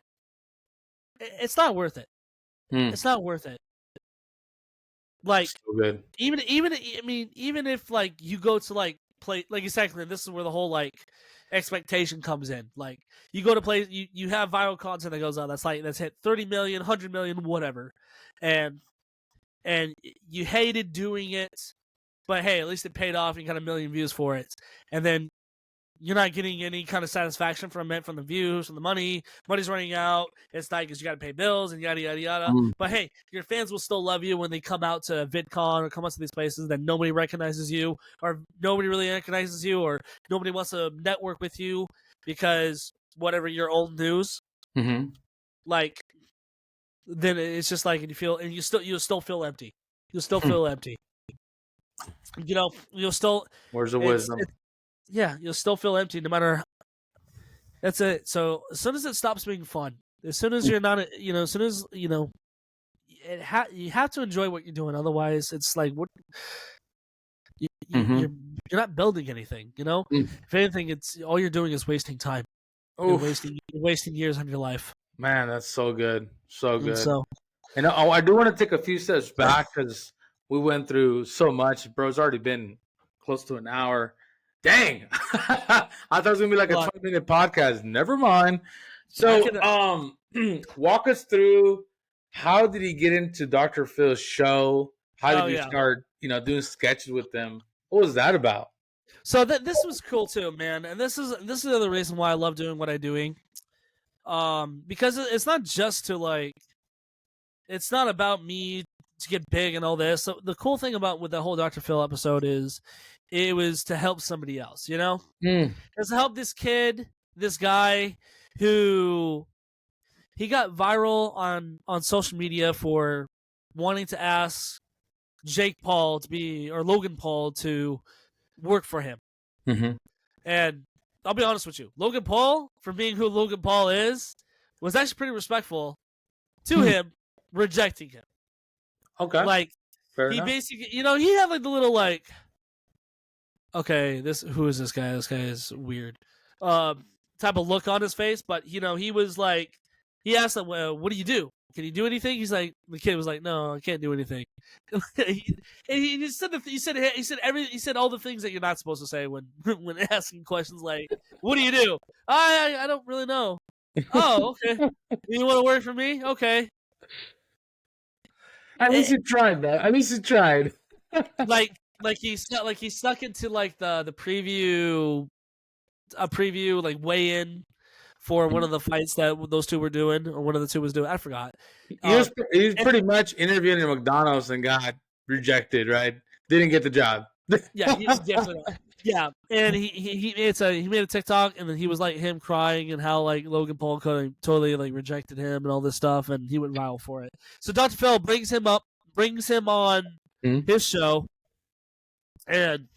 it's not worth it. It's not worth it. Like, So good. even I mean, even if like you go to like play, like exactly, this is where the whole like expectation comes in. Like, you go to play, you have viral content that goes out that's hit 30 million, 100 million, whatever, and you hated doing it, but hey, at least it paid off. And you got 1 million views for it, and then you're not getting any kind of satisfaction from it, from the views, from the money. Money's running out. It's not because you got to pay bills and yada yada yada. But hey, your fans will still love you when they come out to VidCon or come out to these places that nobody recognizes you, or nobody really recognizes you, or nobody wants to network with you because whatever your old news. Like, then it's just like, and you'll still feel empty. You'll still feel empty. You'll still. Where's the wisdom? Yeah, you'll still feel empty no matter. That's it. So as soon as it stops being fun, as soon as you're not, as soon as you have to enjoy what you're doing. Otherwise, it's like what you're not building anything. If anything, it's all you're doing is wasting time. You're wasting years on your life. Man, that's so good, so good. And I do want to take a few steps back because we went through so much, bro. It's already been close to an hour. Dang, I thought it was gonna be like a 20-minute podcast. Never mind. So, walk us through, how did he get into Dr. Phil's show? How did you start, doing sketches with them? What was that about? So this was cool too, man. And this is the other reason why I love doing what I'm doing. Because it's not just to it's not about me to get big and all this. So the cool thing with the whole Dr. Phil episode is it was to help somebody else, It's to help this kid, this guy who he got viral on social media for wanting to ask Jake Paul or Logan Paul to work for him. And I'll be honest with you, Logan Paul, for being who Logan Paul is, was actually pretty respectful to him, rejecting him. Okay. Fair enough. Basically, he had the little okay, who is this guy? This guy is weird. Type of look on his face, but he was he asked him, well, what do you do? Can you do anything? He's like, the kid was like, no, I can't do anything. he said all the things that you're not supposed to say when asking questions like, what do you do? I don't really know. Oh, okay. You want to work for me? Okay. At least you tried, man. At least you tried. He stuck into the preview, a preview weigh-in for one of the fights that those two were doing, or one of the two was doing. I forgot. He was pretty much interviewing at McDonald's and got rejected. Right? Didn't get the job. Yeah, he definitely. Yeah, and he made a TikTok, and then he was him crying and how Logan Paul could totally rejected him and all this stuff, and he went viral for it. So Dr. Phil brings him on his show, and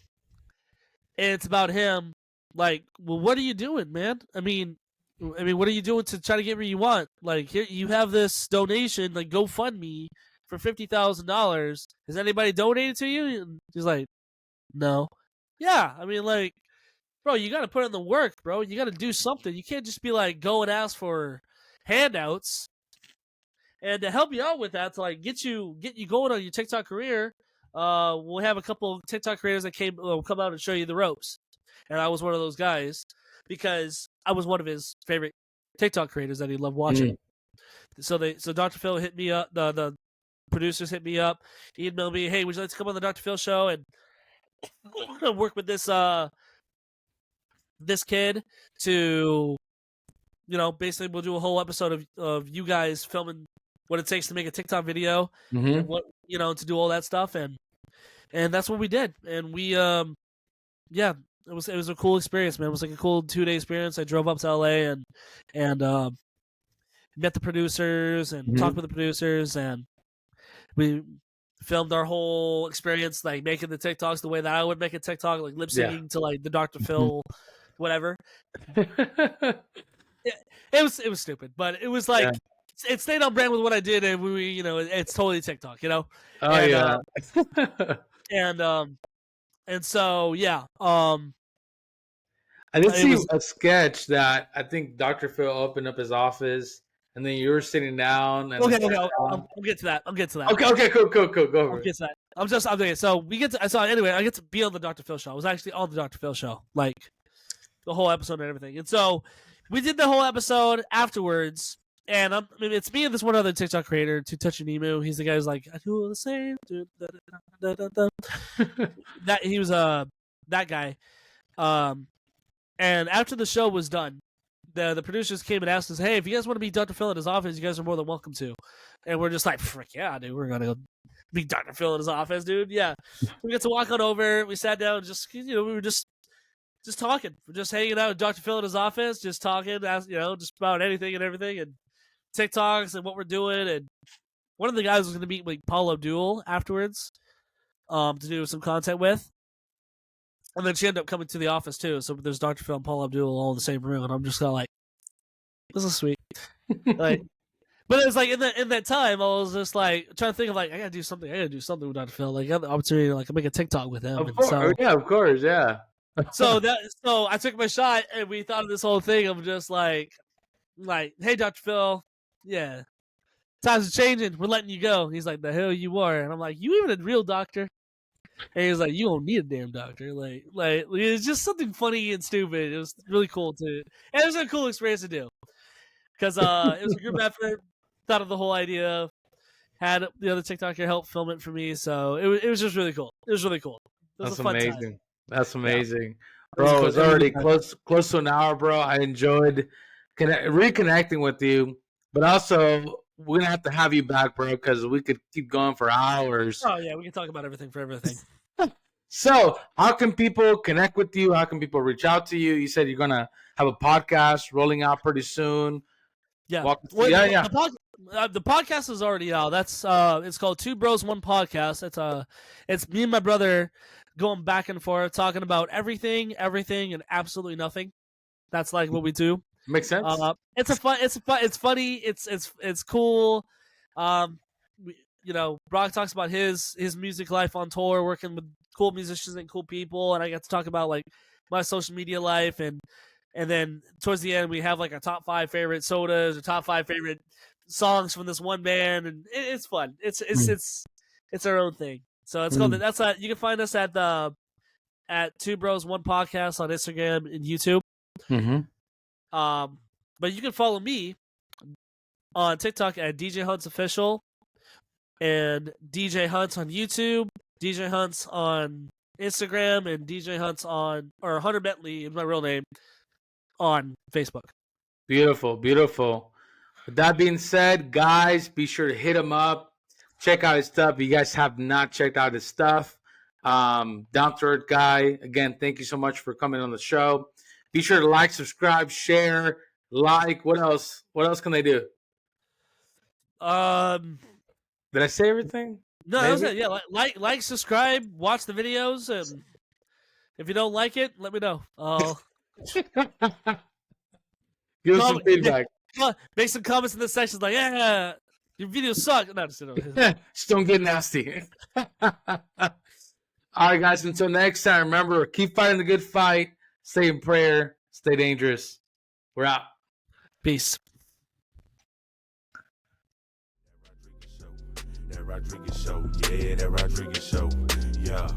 it's about him. Well, what are you doing, man? I mean, what are you doing to try to get where you want? Here you have this donation, GoFundMe for $50,000. Has anybody donated to you? And he's like, no. Yeah, I mean, bro, you got to put in the work, bro. You got to do something. You can't just be go and ask for handouts. And to help you out with that, to get you going on your TikTok career, we'll have a couple of TikTok creators that come out and show you the ropes. And I was one of those guys because I was one of his favorite TikTok creators that he loved watching. So Dr. Phil hit me up. The producers hit me up, emailed me, hey, would you like to come on the Dr. Phil show and work with this kid to, basically we'll do a whole episode of you guys filming what it takes to make a TikTok video and what, to do all that stuff. And that's what we did. And we, it was a cool experience, man. It was a cool 2-day experience. I drove up to LA and met the producers and talked with the producers, and we filmed our whole experience, making the TikToks the way that I would make a TikTok, lip syncing to the Dr. Phil, whatever. It was stupid, but it was it stayed on brand with what I did, and we it's totally TikTok, Oh, and, yeah. And so yeah. I did see a sketch that I think Dr. Phil opened up his office, and then you were sitting down. And Okay. I'll get to that. Okay. Cool. Go I'll over it. get to that. I'm doing it. So we get to. So anyway, I get to be on the Dr. Phil show. I was actually on the Dr. Phil show, like the whole episode and everything. And so we did the whole episode afterwards. And it's me and this one other TikTok creator, Too Touchy Nemu. He's the guy who's like, I do all the same. That he was that guy. And after the show was done, the producers came and asked us, hey, if you guys want to be Dr. Phil at his office, you guys are more than welcome to. And we're just like, frick yeah, dude, we're gonna go be Dr. Phil at his office, dude. Yeah. We got to walk on over. We sat down, we were just talking. We're just hanging out with Dr. Phil at his office, just talking, just about anything and everything, and TikToks and what we're doing. And one of the guys was gonna meet like Paul Abdul afterwards, to do some content with. And then she ended up coming to the office too. So there's Dr. Phil and Paul Abdul all in the same room, and I'm just kind of like, this is sweet. Like, but it was like in that time, I was just like trying to think of like, I gotta do something with Dr. Phil. Like, I have the opportunity to like make a TikTok with him. Of course, yeah. So I took my shot, and we thought of this whole thing of just like, hey, Dr. Phil, yeah, times are changing. We're letting you go. He's like, the hell you are, and I'm like, you even a real doctor? And he was like, you don't need a damn doctor. Like it's just something funny and stupid. It was really cool too. And it was a cool experience to do. Because it was a group effort. Thought of the whole idea. Had the other TikToker help film it for me. So it was just really cool. It was really cool. It was That's a fun amazing. time. That's amazing. Yeah. Bro, it's already close to an hour, bro. I enjoyed reconnecting with you. But also, we're going to have you back, bro, because we could keep going for hours. Oh, yeah. We can talk about everything for everything. So, how can people connect with you? How can people reach out to you? You said you're going to have a podcast rolling out pretty soon. Yeah. The podcast is already out. That's it's called Two Bros One Podcast. It's me and my brother going back and forth talking about everything, and absolutely nothing. That's like what we do. Makes sense. It's funny. It's cool. Brock talks about his music life on tour, working with cool musicians and cool people, and I get to talk about like my social media life, and then towards the end we have like our top 5 favorite sodas or top 5 favorite songs from this one band, and it's fun. It's our own thing. So it's called you can find us at Two Bros One Podcast on Instagram and YouTube. Mm-hmm. But you can follow me on TikTok at DJ Hunts Official and DJ Hunts on YouTube, DJ Hunts on Instagram, and DJ Hunts or Hunter Bentley is my real name, on Facebook. Beautiful. With that being said, guys, be sure to hit him up. Check out his stuff. If you guys have not checked out his stuff, down to earth guy. Again, thank you so much for coming on the show. Be sure to like, subscribe, share, like. What else? What else can they do? Did I say everything? No, that was it. Yeah, like, subscribe, watch the videos, and if you don't like it, let me know. Give us some feedback. Make some comments in the sections like, yeah, your videos suck. No, just don't get nasty. All right, guys. Until next time, remember, keep fighting the good fight. Stay in prayer. Stay dangerous. We're out. Peace. That Rodriguez show, yeah, that Rodriguez show, yeah.